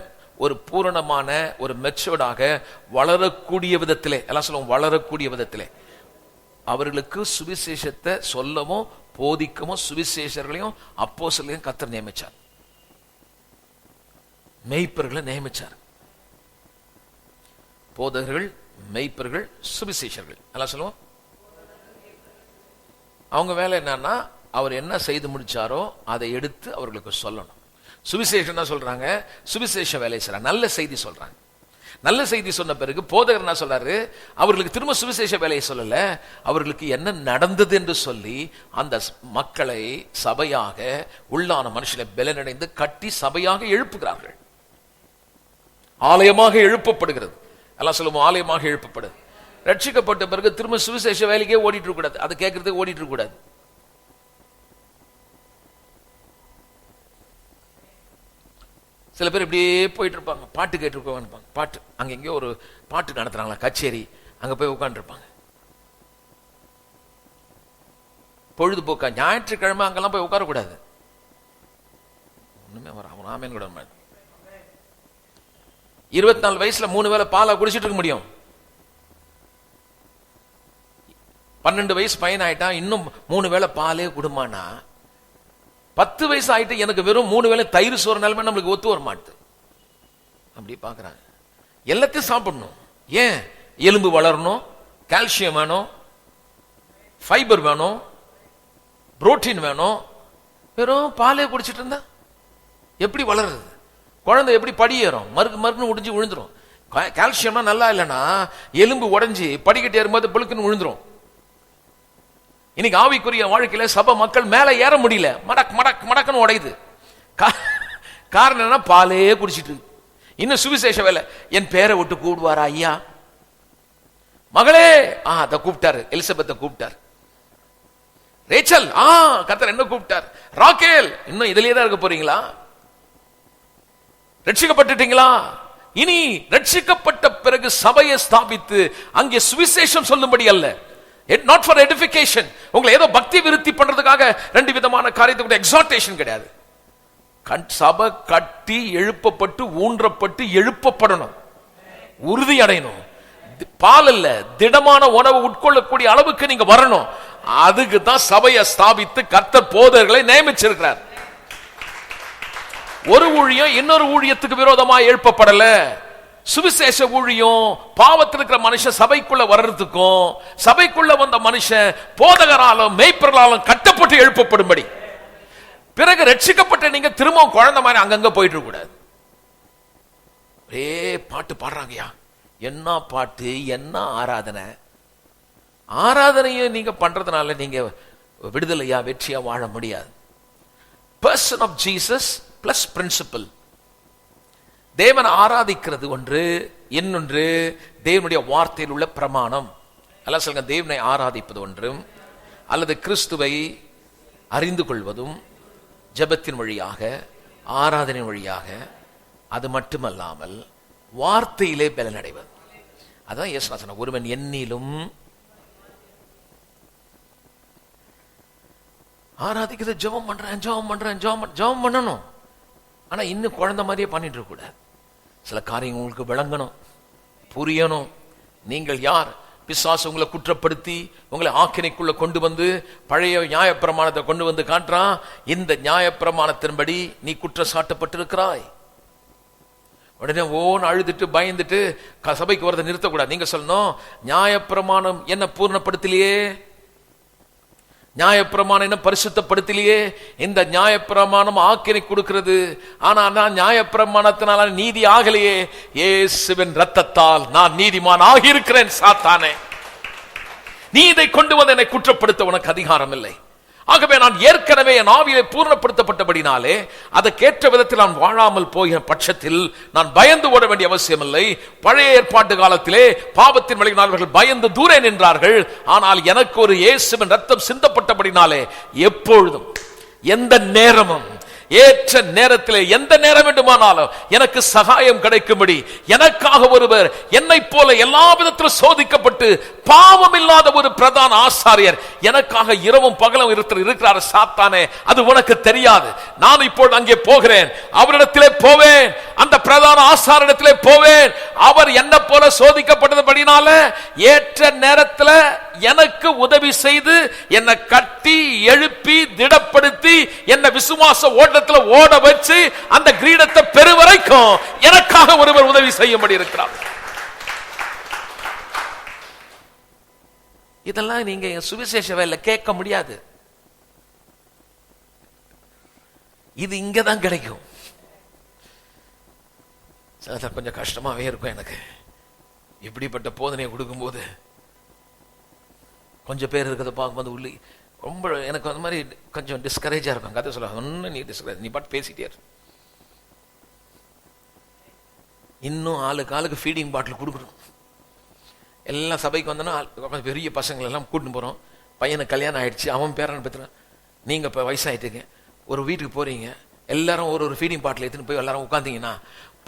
ஒரு பூரணமான ஒரு மெச்சூர்டாக வளரக்கூடிய விதத்திலே, எல்லாம் சொல்லுவோம், வளரக்கூடிய விதத்திலே அவர்களுக்கு சுவிசேஷத்தை சொல்லவும் போதிக்கவும் சுவிசேஷர்களையும் அப்போஸ்தலரையும் கர்த்தர் நியமிச்சார், மெய்ப்பர்களை நியமிச்சார். போதகர்கள், மெய்ப்பர்கள், சுவிசேஷர்கள், எல்லாம் சொல்லுவோம். அவங்க வேலை என்னன்னா, அவர் என்ன செய்து முடிச்சாரோ அதை எடுத்து அவர்களுக்கு சொல்லணும். சுவிசேஷம் என்ன சொல்றாங்க? சுவிசேஷ வேலை செய்றாங்க, நல்ல செய்தி சொல்றாங்க. நல்ல செய்தி சொன்ன பிறகு போதகர் என்ன சொல்றாரு? அவர்களுக்கு திரும்ப சுவிசேஷ வேலையை சொல்லல, அவர்களுக்கு என்ன நடந்தது என்று சொல்லி அந்த மக்களை சபையாக, உள்ளான மனுஷனை பலனடைந்து கட்டி சபையாக எழுப்புகிறார்கள். ஆலயமாக எழுப்பப்படுகிறது, எல்லாம் சொல்லுவோம், ஆலயமாக எழுப்பப்படுது. ரட்சிக்கப்பட்ட பிறகு திரும்ப சுவிசேஷ வேலைக்கே ஓடிட்டு இருக்க கூடாது, அதை கேட்கறதுக்கு ஓடிட்டு இருக்க கூடாது. சில பேர் இப்படியே போயிட்டு இருப்பாங்க, பாட்டு கேட்டுருப்பாங்க, பாட்டு அங்க எங்கேயோ ஒரு பாட்டு நடத்துறாங்களா கச்சேரி, அங்க போய் உட்காந்துருப்பாங்க. பொழுதுபோக்கா ஞாயிற்றுக்கிழமை அங்கெல்லாம் போய் உட்காரக்கூடாது. ஒண்ணுமே ராமன் கூட 24 வயசுல 3 வேளை பாலா குடிச்சிட்டு இருக்க முடியும். 12 வயசு பையன் ஆயிட்டா இன்னும் 3 வேளை பாலே குடுமானா, 10 வயசு ஆயிட்டு எனக்கு வெறும் 3 வேளை தயிர் சோறு நிலைமை நம்மளுக்கு ஒத்து வர மாட்டுது. அப்படி பார்க்கறாங்க. எல்லாத்தையும் சாப்பிடணும். ஏன்? எலும்பு வளரணும், கால்சியம் வேணும், ஃபைபர் வேணும், புரோட்டீன் வேணும். வெறும் பாலே குடிச்சிட்டு இருந்தா எப்படி வளருது? குழந்தை எப்படி படி ஏறும்? மறுக்கு முடிஞ்சு விழுந்துரும். கால்சியம்னா நல்லா இல்லைன்னா எலும்பு உடைஞ்சி படிக்கட்டு ஏறும்போது புழுக்குன்னு விழுந்துரும். இன்னைக்கு ஆவிக்குரிய வாழ்க்கையில சபை மக்கள் மேல ஏற முடியல, மடக் மடக் மடக்குன்னு உடையுது. காரணம் என்ன? பாலே குடிச்சிட்டு. இன்னும் சுவிசேஷ வேலை. என் பேரை விட்டு கூடுவாரா ஐயா? மகளே, அத கூப்பிட்டாரு. எலிசபெத்தை கூப்பிட்டார். ரேச்சல், கர்த்தர் என்ன கூப்பிட்டார்? ராக்கேல், இன்னும் இதுலயே தான் இருக்க போறீங்களா? ரட்சிக்கப்பட்டுட்டீங்களா? இனி ரட்சிக்கப்பட்ட பிறகு சபையை ஸ்தாபித்து அங்கே சுவிசேஷம் சொல்லும்படி அல்ல, not for edification. உங்களை ஏதோ பக்தி விருத்தி பண்றதுக்காக ரெண்டு விதமான காரியத்துக்கு எக்ஸார்டேஷன் கிடையாது. சபை கட்டி எழுப்பப்பட்டு ஊன்றப்பட்டு எழுப்பப்படணும், உறுதி அடையணும். பால் அல்ல, திடமான உணவு உட்கொள்ளக்கூடிய அளவுக்கு நீங்க வரணும். அதுக்கு தான் சபையை ஸ்தாபித்து கர்த்தர் போதகர்களை நியமிச்சிருக்கிறார். ஒரு ஊழியம் இன்னொரு ஊழியத்துக்கு விரோதமாக எழுப்பப்படல. சுவிசேஷ ஊழியம் பாவத்தில் இருக்கிற மனுஷன் சபைக்குள்ள வர்றதுக்கும், சபைக்குள்ள வந்த மனுஷன் போதகராலும் மேய்ப்பர்களாலும் கட்டப்பட்டு எழுப்பப்படும்படி. பிறகு ரட்சிக்கப்பட்ட நீங்க திரும்பவும் குழந்தை மாதிரி அங்கங்க போயிட்டு இருக்க கூடாது. பாட்டு பாடுறாங்கயா, என்ன பாட்டு, என்ன ஆராதனை. ஆராதனையை நீங்க பண்றதுனால நீங்க விடுதலையா வெற்றியா வாழ முடியாது. Person of Jesus plus principle. தேவனை ஆராதிக்கிறது ஒன்று, இன்னொன்று தேவனுடைய வார்த்தையில் உள்ள பிரமாணம். அல்ல சொல்லுங்க, தேவனை ஆராதிப்பது ஒன்றும் அல்லது கிறிஸ்துவை அறிந்து கொள்வதும் ஜெபத்தின் வழியாக ஆராதனை வழியாக, அது மட்டுமல்லாமல் வார்த்தையிலே பலனடைவது. அதான் இயேசு ஒருவன் என்னிலும் ஆராதிக்கிறது ஜெபம் பண்ணணும். ஆனா இன்னும் குழந்தை மாதிரியே பண்ணிட்டு இருக்க கூடாது. சில காரியங்கள் உங்களுக்கு விளங்கணும், புரியணும். நீங்கள் யார்? பிசாசு உங்களை குற்றப்படுத்தி உங்களை ஆக்கினைக்குள்ள கொண்டு வந்து பழைய நியாயப்பிரமாணத்தை கொண்டு வந்து காட்டுறான். இந்த நியாயப்பிரமாணத்தின்படி நீ குற்றம் சாட்டப்பட்டிருக்கிறாய். உடனே அழுதுட்டு பயந்துட்டு சபைக்கு வரதை நிறுத்தக்கூடாது. நீங்க சொல்லணும், நியாயப்பிரமாணம் என்ன பூர்ணப்படுத்தலையே, நியாயப்பிரமாணம் என்ன பரிசுத்தப்படுத்தலையே. இந்த நியாயப்பிரமாணம் ஆக்கினை கொடுக்கிறது, ஆனா நான் நியாயப்பிரமாணத்தினால நீதி ஆகலையே. இயேசுவின் ரத்தத்தால் நான் நீதிமான் ஆகியிருக்கிறேன். சாத்தானே, நீ இதை கொண்டு வந்து என்னை குற்றப்படுத்த உனக்கு அதிகாரம் இல்லை. ஆகவே நான் ஏற்கனவே என் ஆவியிலே பூர்ணப்படுத்தப்பட்டபடினாலே அதற்கேற்ற விதத்தில் நான் வாழாமல் போகிற பட்சத்தில் நான் பயந்து ஓட வேண்டிய அவசியம் இல்லை. பழைய ஏற்பாட்டு காலத்திலே பாவத்தின் வழியினால் பயந்து தூரே நின்றார்கள். ஆனால் எனக்கு ஒரு இயேசுவின் ரத்தம் சிந்தப்பட்டபடினாலே எப்பொழுதும் எந்த நேரமும் ஏற்ற நேரத்திலே எந்த நேரம் வேண்டுமானாலும் எனக்கு சகாயம் கிடைக்கும்படி எனக்காக ஒருவர் என்னை போல எல்லா விதத்திலும் சோதிக்கப்பட்டு பாவம் இல்லாத ஒரு பிரதான ஆசாரியர் எனக்காக இரவும் பகலும் இருக்கிறார். சாத்தானே, அது உனக்கு தெரியாது. நான் இப்போது அங்கே போகிறேன், அவரிடத்திலே போவேன், அந்த பிரதான ஆசாரியத்திலே போவேன். அவர் என்ன போல சோதிக்கப்பட்டபடினால ஏற்ற நேரத்தில் எனக்கு உதவி செய்து என்னை கட்டி எழுப்பி திடப்படுத்தி என்னை விசுவாச ஓட்டத்தில் ஓட வச்சு அந்த கிரீடத்தை பெறு வரைக்கும் எனக்காக ஒருவர் உதவி செய்யும்படி இருக்கிறார். இதெல்லாம் நீங்க சுவிசேஷ வேலை கேட்க முடியாது. இது இங்கதான் கிடைக்கும். கொஞ்சம் கஷ்டமாவே இருக்கும் எனக்கு. இப்படிப்பட்ட போதனையை கொடுக்கும்போது கொஞ்சம் பேர் இருக்கிறத பார்க்கும்போது உள்ளி ரொம்ப எனக்கு அந்த மாதிரி கொஞ்சம் டிஸ்கரேஜா இருக்கும். கதை சொல்ல ஒன்னும் நீ டிஸ்கரேஜ், நீ பாட்டு பேசிட்டே இரு. இன்னும் ஆளுக்கு ஃபீடிங் பாட்டில் கொடுக்கணும். எல்லாம் சபைக்கு வந்தோன்னா பெரிய பசங்களை எல்லாம் கூட்டின்னு போறோம். பையனுக்கு கல்யாணம் ஆயிடுச்சு, அவன் பேரன் பெற்றுறான். நீங்க இப்போ வயசாயிட்டுங்க, ஒரு வீட்டுக்கு போறீங்க, எல்லாரும் ஒரு ஃபீடிங் பாட்டில் எடுத்துன்னு போய் எல்லாரும் உட்காந்தீங்கன்னா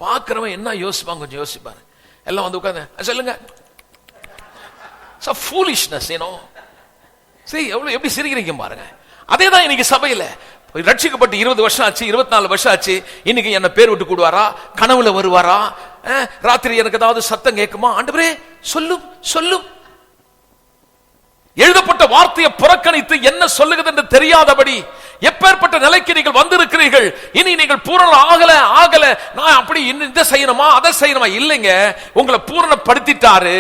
பார்க்குறவன் என்ன யோசிப்பாங்க, கொஞ்சம் யோசிப்பாரு. எல்லாம் வந்து உட்காந்து சொல்லுங்க, foolishness, you know. See, எப்படி சிரிக்கிறீங்க பாருங்க. அதேதான் இன்னைக்கு சபையில ரட்சிக்கப்பட்டு 20 வருஷம் ஆச்சு, 24 வருஷம் ஆச்சு. இன்னைக்கு என்ன பேர் விட்டு கூடுவாரா, கனவுல வருவாரா, ராத்திரி எனக்கு ஏதாவது சத்தம் கேட்குமா, ஆண்டவரே சொல்லும் சொல்லும். எழுதப்பட்ட வார்த்தையை புறக்கணித்து என்ன சொல்லுகிறது என்று தெரியாதபடி எப்பேற்பட்ட நிலைக்கு நீங்கள் வந்திருக்கிறீர்கள். இனி நீங்கள் பூரண ஆகல நான் அப்படி இதை செய்யணுமா அதை செய்யணுமா? இல்லைங்க, உங்களை பூரணப்படுத்திட்டாரு.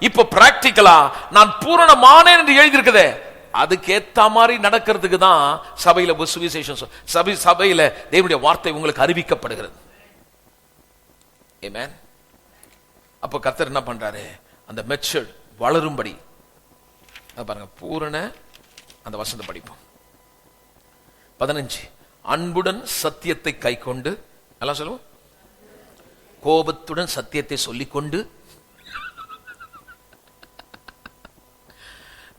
இப்ப பிராக்டிக்கலா நான் பூரணமானேன் என்று எழுதியிருக்குதே, அதுக்கேத்த மாதிரி நடக்கிறதுக்கு தான் சபையில சுவிசேஷம், சபையில தேவனுடைய வார்த்தை உங்களுக்கு அறிவிக்கப்படுகிறது. ஆமென். அப்ப கர்த்தர் என்ன பண்றாரு? அந்த மெச்சூர்ட் வளரும்படி பாருங்க, பூரண அந்த வசனத்தை படிப்போம். 15 அன்புடன் சத்தியத்தை கைக்கொண்டு, எல்லாம் சொல்லுவோம், கோபத்துடன் சத்தியத்தை சொல்லிக்கொண்டு.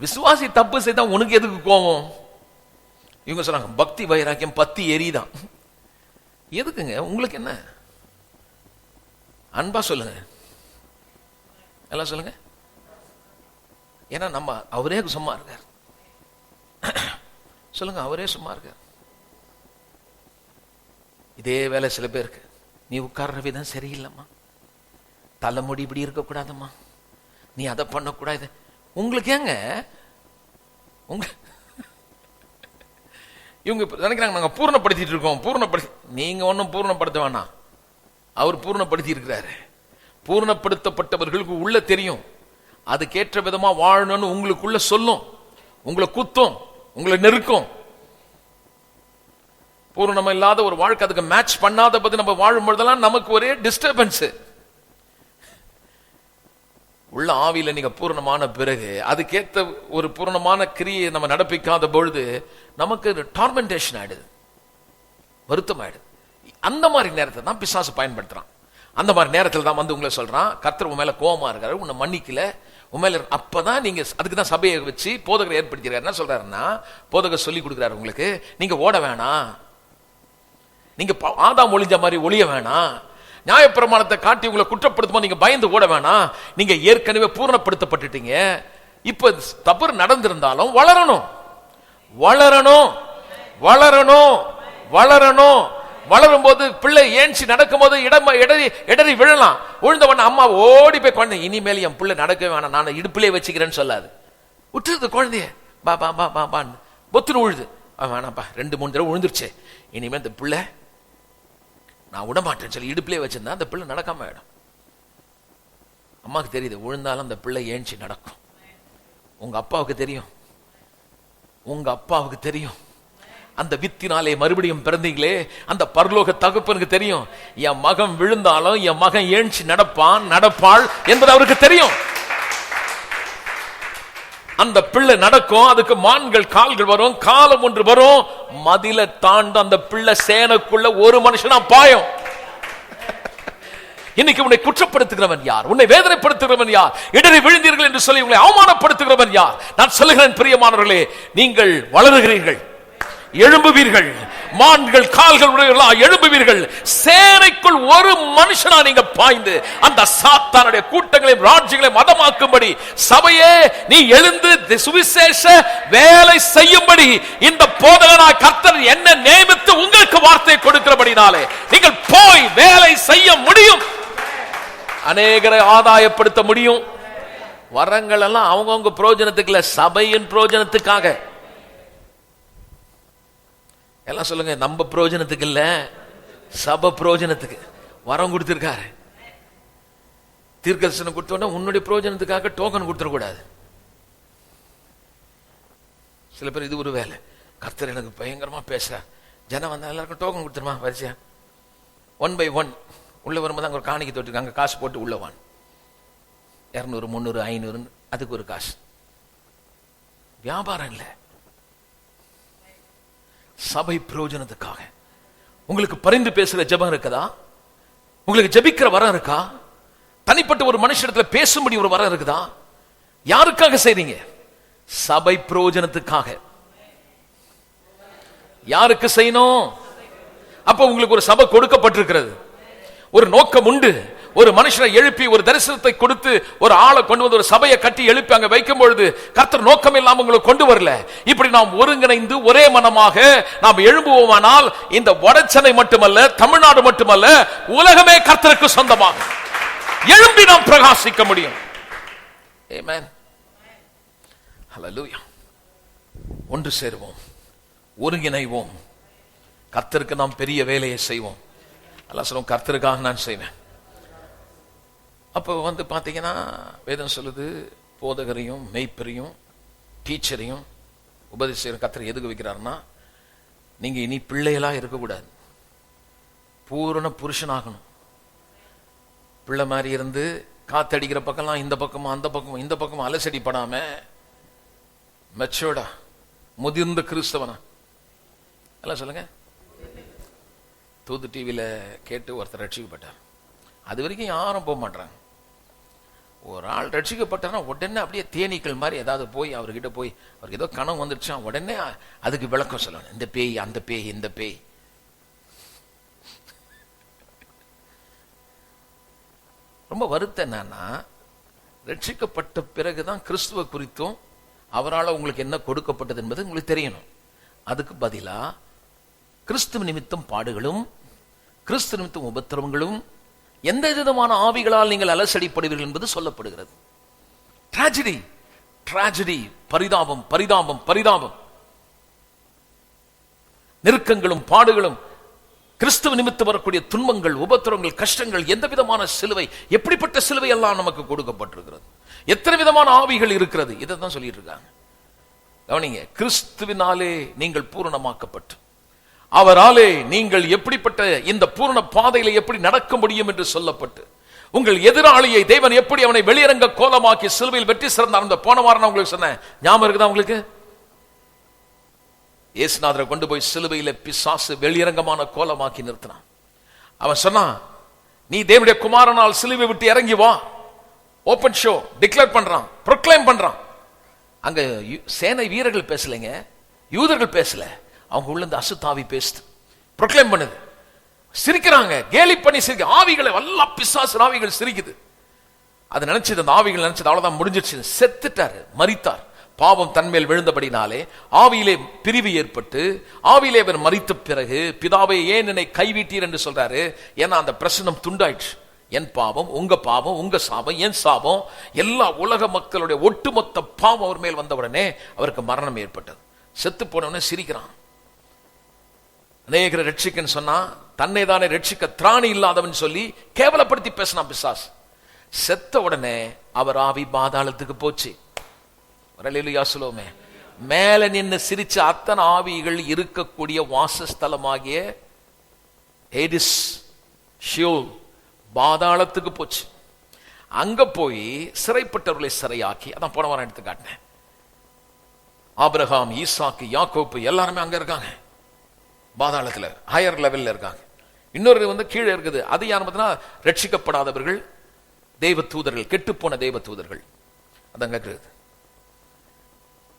விசுவாசி தப்பு செய்தா உனக்கு எதுக்கு கோபம்? இவங்க சொல்றாங்க பக்தி வைராக்கியம் பத்தி எரிதான். எதுக்குங்க உங்களுக்கு? என்ன அன்பா சொல்லுங்க, எல்லாம் சொல்லுங்க. ஏன்னா நம்ம அவரே சும்மா இருக்கார். சொல்லுங்க, அவரே சும்மா இருக்கார். இதே வேலை சில பேருக்கு, நீ உட்கார்ற விதம் சரியில்லைம்மா, தலைமுடி இப்படி இருக்க கூடாதும்மா, நீ அதை பண்ணக்கூடாது. உங்களுக்கு ஏங்க இவங்க நினைக்கிறாங்க நாங்க பூர்ணப்படுத்திட்டு இருக்கோம். நீங்க ஒன்னும் பூர்ணப்படுத்த வேணாம், அவர் பூர்ணப்படுத்தி இருக்கிறாரு. பூர்ணப்படுத்தப்பட்டவர்களுக்கு உள்ள தெரியும், அதுக்கேற்ற விதமா வாழணும்னு உங்களுக்குள்ள சொல்லும், உங்களை குத்தும், உங்களை நெருக்கும். பூர்ணம் இல்லாத ஒரு வாழ்க்கை, அதுக்கு மேட்ச் பண்ணாத பத்தி நம்ம வாழும் பொழுதெல்லாம் நமக்கு ஒரே டிஸ்டர்பன்ஸ். உள்ள ஆவியில நீங்க பூர்ணமான பிறகு அதுக்கேற்ற ஒரு பூர்ணமான கிரியை நம்ம நடப்பிக்காத பொழுது நமக்கு டார்மெண்டேஷன் ஆயிடுது, வருத்தம் ஆயிடுது. அந்த மாதிரி நேரத்தை தான் பிசாசு பயன்படுத்துறான். அந்த மாதிரி நேரத்தில் தான் வந்து உங்களை சொல்றான், கர்த்தர் உன் மேல கோபமா இருக்காரு, உன்னை மன்னிக்கல, உன் மேல. அப்பதான் நீங்க, அதுக்கு தான் சபையை வச்சு போதகரை ஏற்படுத்திருக்காரு. என்ன சொல்றாருன்னா, போதகர் சொல்லி கொடுக்குறாரு உங்களுக்கு, நீங்க ஓட வேணாம், நீங்க ஆதாம் ஒளிஞ்ச மாதிரி ஒளிய வேணாம், நியாயப்பிரமாணத்தை காட்டி உங்களை குற்றப்படுத்தும் நீங்க பயந்து ஓட வேணாம், நீங்க ஏற்கனவே பூர்ணப்படுத்தப்பட்டுட்டீங்க. இப்ப தவறு நடந்திருந்தாலும் வளரணும், வளரணும், வளரணும், வளரணும். வளரும் போது பிள்ளை ஏஞ்சி நடக்கும் போது இடறி விழலாம். விழுந்தவன அம்மா ஓடி போய் குழந்தை, இனிமேல் என் பிள்ளை நடக்கவே வேணாம், நான் இடுப்பிலே வச்சுக்கிறேன்னு சொல்லாது. விட்டுருது குழந்தைய, பா பா பா பா பா பொத்துன்னு உழுது, வேணாப்பா 2-3 தடவை விழுந்துருச்சு, இனிமேல் இந்த பிள்ளை நான் விடமாட்டேன்னு சொல்லி இடுப்பிலே வச்சிருந்தா அந்த பிள்ளை நடக்காம ஆயிடும். அம்மாவுக்கு தெரியுது, விழுந்தாலும் அந்த பிள்ளை ஏஞ்சி நடக்கும். உங்க அப்பாவுக்கு தெரியும், உங்க அப்பாவுக்கு தெரியும், அந்த வித்தினாலே மறுபடியும் பிறந்தீங்களே அந்த பரலோக தகப்பனுக்கு தெரியும், என் மகன் விழுந்தாலும் என் மகன் ஏஞ்சி நடப்பாள் என்பது அவருக்கு தெரியும். அந்த பிள்ளை நடக்கும், அதுக்கு மான்கள் கால்கள் வரும், காலம் ஒன்று வரும், மதில தாண்டு அந்த பிள்ளை சேனைக்குள்ள ஒரு மனுஷனா பாயும். இன்னைக்கு உன்னை குற்றப்படுத்துகிறவன் யார்? உன்னை வேதனைப்படுத்துகிறவன் யார்? இடறி விழுந்தீர்கள் என்று சொல்லி உங்களை அவமானப்படுத்துகிறவன் யார்? நான் சொல்லுகிறேன் பிரியமானவர்களே, நீங்கள் வளருகிறீர்கள், எழும்புவீர்கள், மான்கள் கால்கள் உடையவர்களாக எழும்புவீர்கள். சேனைக்குள் ஒரு மனுஷனா நீங்க பாய்ந்து அந்த சாத்தானுடைய கூட்டங்களையும் ராஜ்யங்களையும் மதமாக்கும்படி, சபையே நீ எழுந்து சுவிசேஷ வேலை செய்யும்படி இந்த போதகனாய் கர்த்தர் என்ன நியமித்து உங்களுக்கு வார்த்தை கொடுக்கிறபடினாலே நீங்கள் போய் வேலை செய்ய முடியும், அநேகரை ஆதாயப்படுத்த முடியும். வரங்கள் எல்லாம் அவங்கவுங்க பிரயோஜனத்துக்கு இல்ல, சபையின் பிரயோஜனத்துக்காக. எல்லாம் சொல்லுங்க, நம்ம பிரயோஜனத்துக்கு இல்ல, சபை பிரயோஜனத்துக்கு வரம் கொடுத்திருக்காரு. தீர்க்கதரிசனம் கொடுத்தோன்னா உன்னுடைய பிரயோஜனத்துக்காக டோக்கன் கொடுத்துடக்கூடாது. சில பேர் இது ஒரு வேலை, கர்த்தர் எனக்கு பயங்கரமா பேசுறார், ஜனம் வந்தா எல்லாருக்கும் டோக்கன் கொடுத்துருமா வரிசையா 1 by 1 உள்ள வரும்போது அங்க ஒரு காணிக்கை தொட்டிருக்காங்க, காசு போட்டு உள்ளவான் 200 300 500 அதுக்கு ஒரு காசு. வியாபாரம் இல்லை, சபை பிரயோஜனத்துக்காக. உங்களுக்கு பரிந்து பேசுற ஜெபம் இருக்குதா? உங்களுக்கு ஜெபிக்கிற வரம் இருக்கா? தனிப்பட்ட ஒரு மனுஷனிடத்துல பேசும்படி ஒரு வரம் இருக்குதா? யாருக்காக செய்றீங்க? சபை பிரயோஜனத்துக்காக. யாருக்கு செய்யணும்? அப்ப உங்களுக்கு ஒரு சபை கொடுக்கப்பட்டிருக்கிறது, ஒரு நோக்கம் உண்டு. ஒரு மனுஷனை எழுப்பி ஒரு தரிசனத்தை கொடுத்து ஒரு ஆளை கொண்டு வந்து ஒரு சபையை கட்டி எழுப்பி அங்க வைக்கும் பொழுது கர்த்தர் நோக்கம் இல்லாம உங்களை கொண்டு வரல. இப்படி நாம் ஒருங்கிணைந்து ஒரே மனமாக நாம் எழும்புவோமானால் இந்த வடசென்னை மட்டுமல்ல, தமிழ்நாடு மட்டுமல்ல, உலகமே கர்த்தருக்கு சொந்தமாக எழும்பி நாம் பிரகாசிக்க முடியும். ஆமென், ஹல்லேலூயா. ஒன்று சேருவோம், ஒருங்கிணைவோம். கர்த்தருக்கு நாம் பெரிய வேலையை செய்வோம். அல்ல சொல்லுவோம், கர்த்தருக்காக நான் செய்வேன். அப்போ பாத்தீங்கன்னா வேதம் சொல்லுது, போதகரையும் மெய்ப்பரையும் டீச்சரையும் உபதேசம் கர்த்தர் எதுக்கு வைக்கிறாருன்னா, நீங்க இனி பிள்ளைகளா இருக்கக்கூடாது, பூரண புருஷனாகணும். பிள்ளை மாதிரி இருந்து காத்தடிக்கிற பக்கம்லாம் இந்த பக்கமும் அந்த பக்கமும் இந்த பக்கமும் அலசடி படாம மெச்சோர்டா முதிர்ந்த கிறிஸ்தவனா எல்லாம் சொல்லுங்க. தூது டிவியில கேட்டு ஒருத்தர் ரட்சிக்கப்பட்டார். அது வரைக்கும் யாரும் போக மாட்டாங்க. ஒரு ஆள் ரட்சிக்கப்பட்டார்னா உடனே அப்படியே தேனீக்கள் மாதிரி ஏதாவது போய் அவர்கிட்ட போய், அவருக்கு ஏதோ கனவு வந்துடுச்சா உடனே அதுக்கு விளக்கம் சொல்லணும். இந்த பேய், அந்த பேய், இந்த பேய். ரொம்ப வருத்தம் என்னன்னா, ரட்சிக்கப்பட்ட பிறகுதான் கிறிஸ்துவ குறித்தும் அவரால் உங்களுக்கு என்ன கொடுக்கப்பட்டது என்பது உங்களுக்கு தெரியணும். அதுக்கு பதிலா கிறிஸ்துவ நிமித்தம் பாடுகளும் கிறிஸ்துவ நிமித்தம் உபத்திரவங்களும் எந்த விதமான ஆவிகளால் நீங்கள் அலசடிப்படுவீர்கள் என்பது சொல்லப்படுகிறது. டிராஜடி, டிராஜடி, பரிதாபம், பரிதாபம், பரிதாபம். நெருக்கங்களும் பாடுகளும், கிறிஸ்துவ நிமித்தம் வரக்கூடிய துன்பங்கள், உபத்திரவங்கள், கஷ்டங்கள், எந்த விதமான சிலுவை, எப்படிப்பட்ட சிலுவை எல்லாம் நமக்கு கொடுக்கப்பட்டிருக்கிறது, எத்தனை விதமான ஆவிகள் இருக்கிறது, இதைத்தான் சொல்லிட்டு இருக்காங்க. கவனிங்க, கிறிஸ்துவினாலே நீங்கள் பூரணமாக்கப்பட்டு அவராலே நீங்கள் எப்படிப்பட்ட இந்த பூரண பாதையில எப்படி நடக்க முடியும் என்று சொல்லப்பட்டு, உங்கள் எதிராளியை தேவன் எப்படி அவனை வெளியரங்க கோலமாக்கி சிலுவையில் வெற்றி சிறந்தார். அந்த போன வாரம் உங்களுக்கு சொன்னேன், ஞாபகம் இருக்குதா உங்களுக்கு? இயேசுநாதரை கொண்டு போய் சிலுவையில பிசாசு வெளியரங்கமான கோலமாக்கி நிறுத்தினான். அவன் சொன்னான், நீ தேவனுடைய குமாரனால் சிலுவை விட்டு இறங்கி வா. ஓபன் ஷோ டிக்ளேர் பண்றான், ப்ரொக்ளைம் பண்றான். அங்க சேனை வீரர்கள் பேசலைங்க, யூதர்கள் பேசல, அவங்க உள்ள இந்த அசுத்தாவி பேசுது, ப்ரொக்ளைம் பண்ணுது. சிரிக்கிறாங்க, கேலி பண்ணி சிரிக்க. ஆவிகளை வல்ல பிசாசு ஆவிகள் சிரிக்குது. அது நினைச்சது, அந்த ஆவிகள் நினைச்சது அவ்வளவுதான், முடிஞ்சிருச்சு. செத்துட்டாரு, மரித்தார். பாவம் தன்மேல் விழுந்தபடினாலே ஆவியிலே பிரிவு ஏற்பட்டு ஆவியிலே அவர் மரித்த பிறகு, பிதாவை ஏன் என்னை கைவிட்டீர் என்று சொல்றாரு. ஏன்னா அந்த பிரச்சனம் துண்டாயிடுச்சு. என் பாவம், உங்க பாவம், உங்க சாபம், என் சாபம், எல்லா உலக மக்களுடைய ஒட்டுமொத்த பாவம் அவர் மேல் வந்தவுடனே அவருக்கு மரணம் ஏற்பட்டது. செத்து போனவனே சிரிக்கிறான். அநேகரை ரட்சிக்கன்னு சொன்னா தன்னை தானே ரட்சிக்க திராணி இல்லாதவன் சொல்லி கேவலப்படுத்தி பேசினான் பிசாஸ். செத்த உடனே அவர் ஆவி பாதாளத்துக்கு போச்சு. மேல நின்று சிரிச்ச அத்தனை ஆவிகள் இருக்கக்கூடிய வாசஸ்தலமாகிய ஹேடிஸ், ஷியோல், பாதாளத்துக்கு போச்சு. அங்க போய் சிறைப்பட்டவர்களை சிறையாக்கி, அதான் போன வாரம் எடுத்து காட்டினேன். ஆபிரகாம், ஈசாக்கு, யாக்கோப்பு எல்லாருமே அங்க இருக்காங்க, பாதாளத்துல ஹையர் லெவல்ல இருக்காங்க. இன்னொரு கீழே இருக்குது. அது யார் பார்த்தீங்கன்னா ரட்சிக்கப்படாதவர்கள், தெய்வ தூதர்கள், கெட்டு போன தெய்வ தூதர்கள். அதங்க இருக்குது.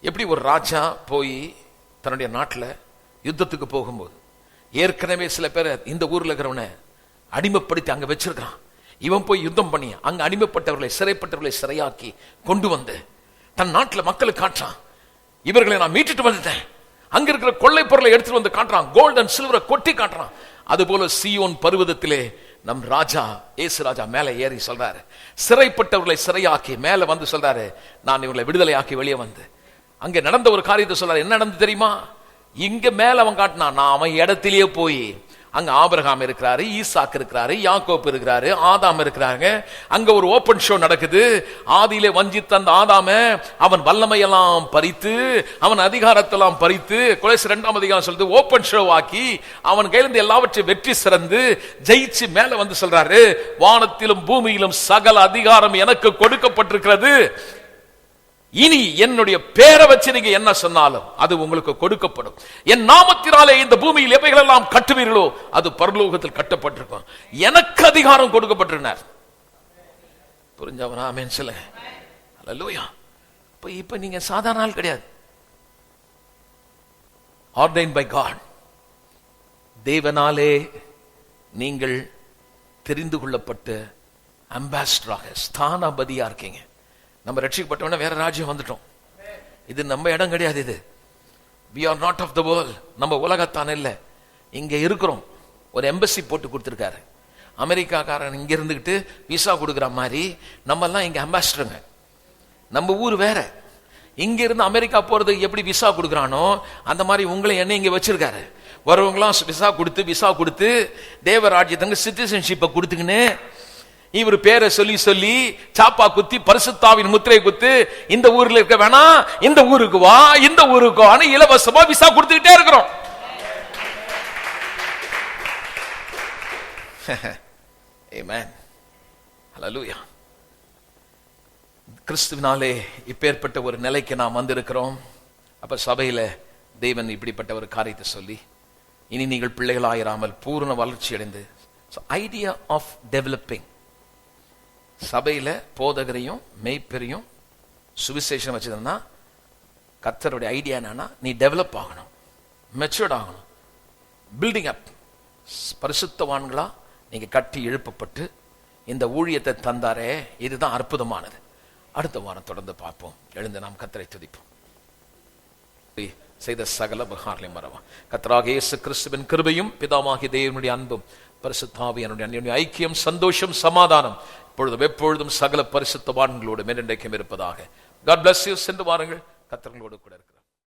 எப்படி ஒரு ராஜா போய் தன்னுடைய நாட்டில் யுத்தத்துக்கு போகும்போது ஏற்கனவே சில பேரை இந்த ஊர்ல இருக்கிறவனை அடிமைப்படுத்தி அங்க வச்சிருக்கான். இவன் போய் யுத்தம் பண்ணி அங்க அடிமைப்பட்டவர்களை, சிறைப்பட்டவர்களை சிறையாக்கி கொண்டு வந்து தன் நாட்டில் மக்களுக்கு காட்டுறான். இவர்களை நான் மீட்டுட்டு வந்துட்டேன். அங்க இருக்கிற கொள்ளை பொருளை எடுத்துட்டு வந்து காட்டுறான். கோல்டு அண்ட் சில்வரை கொட்டி காட்டுறான். அதுபோல சீயோன் பர்வதத்திலே நம் ராஜா இயேசு ராஜா மேல ஏறி சொல்றாரு, சிறைப்பட்டவர்களை சிறையாக்கி மேல வந்து சொல்றாரு, நான் இவர்களை விடுதலையாக்கி வெளியே வந்து அங்க நடந்த ஒரு காரியத்தை சொல்றாரு. என்ன நடந்து தெரியுமா? இங்க மேல அவன் காட்டினான், நான் அவன் இடத்திலேயே போய் அங்க ஆபிரகாம் இருக்கிறாரு, ஈசாக்கு இருக்கிறாரு, யாக்கோப் இருக்கிறாரு, ஆதாம் இருக்கிறாங்க. அங்க ஒரு ஓபன் ஷோ நடக்குது. ஆதியிலே வஞ்சித்த அந்த ஆதாம அவன் வல்லமையெல்லாம் பறித்து, அவன் அதிகாரத்தெல்லாம் பறித்து, கொலைஸ் 2ஆம் அதிகாரம் சொல்லுது, ஓபன் ஷோ ஆக்கி அவன் கையிலிருந்து எல்லாவற்றையும் வெற்றி சிறந்து ஜெயிச்சு மேல வந்து சொல்றாரு, வானத்திலும் பூமியிலும் சகல அதிகாரம் எனக்கு கொடுக்கப்பட்டிருக்கிறது. இனி என்னுடைய பேரை வச்சு நீங்க என்ன சொன்னாலும் அது உங்களுக்கு கொடுக்கப்படும். என் நாமத்தினாலே இந்த பூமியில் எவைகள் எல்லாம் கட்டுவீர்களோ அது பரலோகத்தில் கட்டப்பட்டிருக்கும். எனக்கு அதிகாரம் கொடுக்கப்பட்டிருந்தார். புரிஞ்சவனா? ஆமென் சொல்லுங்க. அல்லேலூயா. இப்ப நீங்க சாதாரண ஆள் கிடையாது. Ordained by God. தேவனாலே நீங்கள் தெரிந்து கொள்ளப்பட்ட அம்பாசிடராக, ஸ்தானபதியா இருக்கீங்க. நம்ம ரட்சிக்கப்பட்டவன வேற ராஜ்யம் வந்துட்டோம். இது நம்ம இடம் கிடையாது. இது we are not of the world. நம்ம உலகத்தான் இல்ல, இங்க இருக்கிறோம். ஒரு எம்பசி போட்டு கொடுத்திருக்காரு. அமெரிக்காக்காரன் இங்க இருந்துகிட்டு விசா கொடுக்குற மாதிரி நம்ம எல்லாம் இங்க அம்பாசிடருங்க. நம்ம ஊர் வேற, இங்க இருந்து அமெரிக்கா போறதுக்கு எப்படி விசா கொடுக்கறானோ அந்த மாதிரி உங்களை என்ன இங்க வச்சிருக்காரு. வரவங்களாம் விசா கொடுத்து தேவராஜ்யத்துக்கு சிட்டிசன்ஷிப்பை கொடுத்துக்கின்னு இவர் பேரை சொல்லி சொல்லி சாப்பா குத்தி பரிசுத்தாவின் முத்திரை குத்து, இந்த ஊர்ல இருக்க வேணாம், இந்த ஊருக்கு வா, இந்த ஊருக்கு வா, இலவசமா விசா கொடுத்துக்கிட்டே இருக்கிறோம். ஆமென். ஹல்லேலூயா. கிறிஸ்துவினாலே இப்பேற்பட்ட ஒரு நிலைக்கு நாம் வந்திருக்கிறோம். அப்ப சபையில தேவன் இப்படிப்பட்ட ஒரு காரியத்தை சொல்லி, இனி நீங்கள் பிள்ளைகளாயிராமல் பூர்ண வளர்ச்சி அடைந்து, ஐடியா ஆஃப் டெவலப்பிங், சபையில போதகரையும் மெய்ப்பெரியும் சுவிசேஷம் வச்சதுன்னா கர்த்தருடைய ஐடியா என்னன்னா, நீ டெவலப் ஆகணும், மெச்சூர்ட் ஆகணும், பில்டிங் அப், பரிசுத்தவான்களா நீங்க கட்டி எழுப்பப்பட்டு இந்த ஊழியத்தை தந்தாரே, இதுதான் அற்புதமானது. அடுத்த வாரம் தொடர்ந்து பார்ப்போம். எழுந்து நாம் கர்த்தரை துதிப்போம். செய்த சகல உபகாரங்களையும் மறவா. கர்த்தராகிய இயேசு கிறிஸ்துவின் கிருபையும் பிதாவாகிய தேவனுடைய அன்பும் பரிசுத்தாவியானவருடைய ஐக்கியம், சந்தோஷம், சமாதானம் இப்பொழுதும் எப்பொழுதும் சகல பரிசுத்தவான்களோடு என்றென்றைக்கும் இருப்பதாக. God bless you. சென்று வாருங்கள். கர்த்தர்களோடு கூட இருக்கிறார்.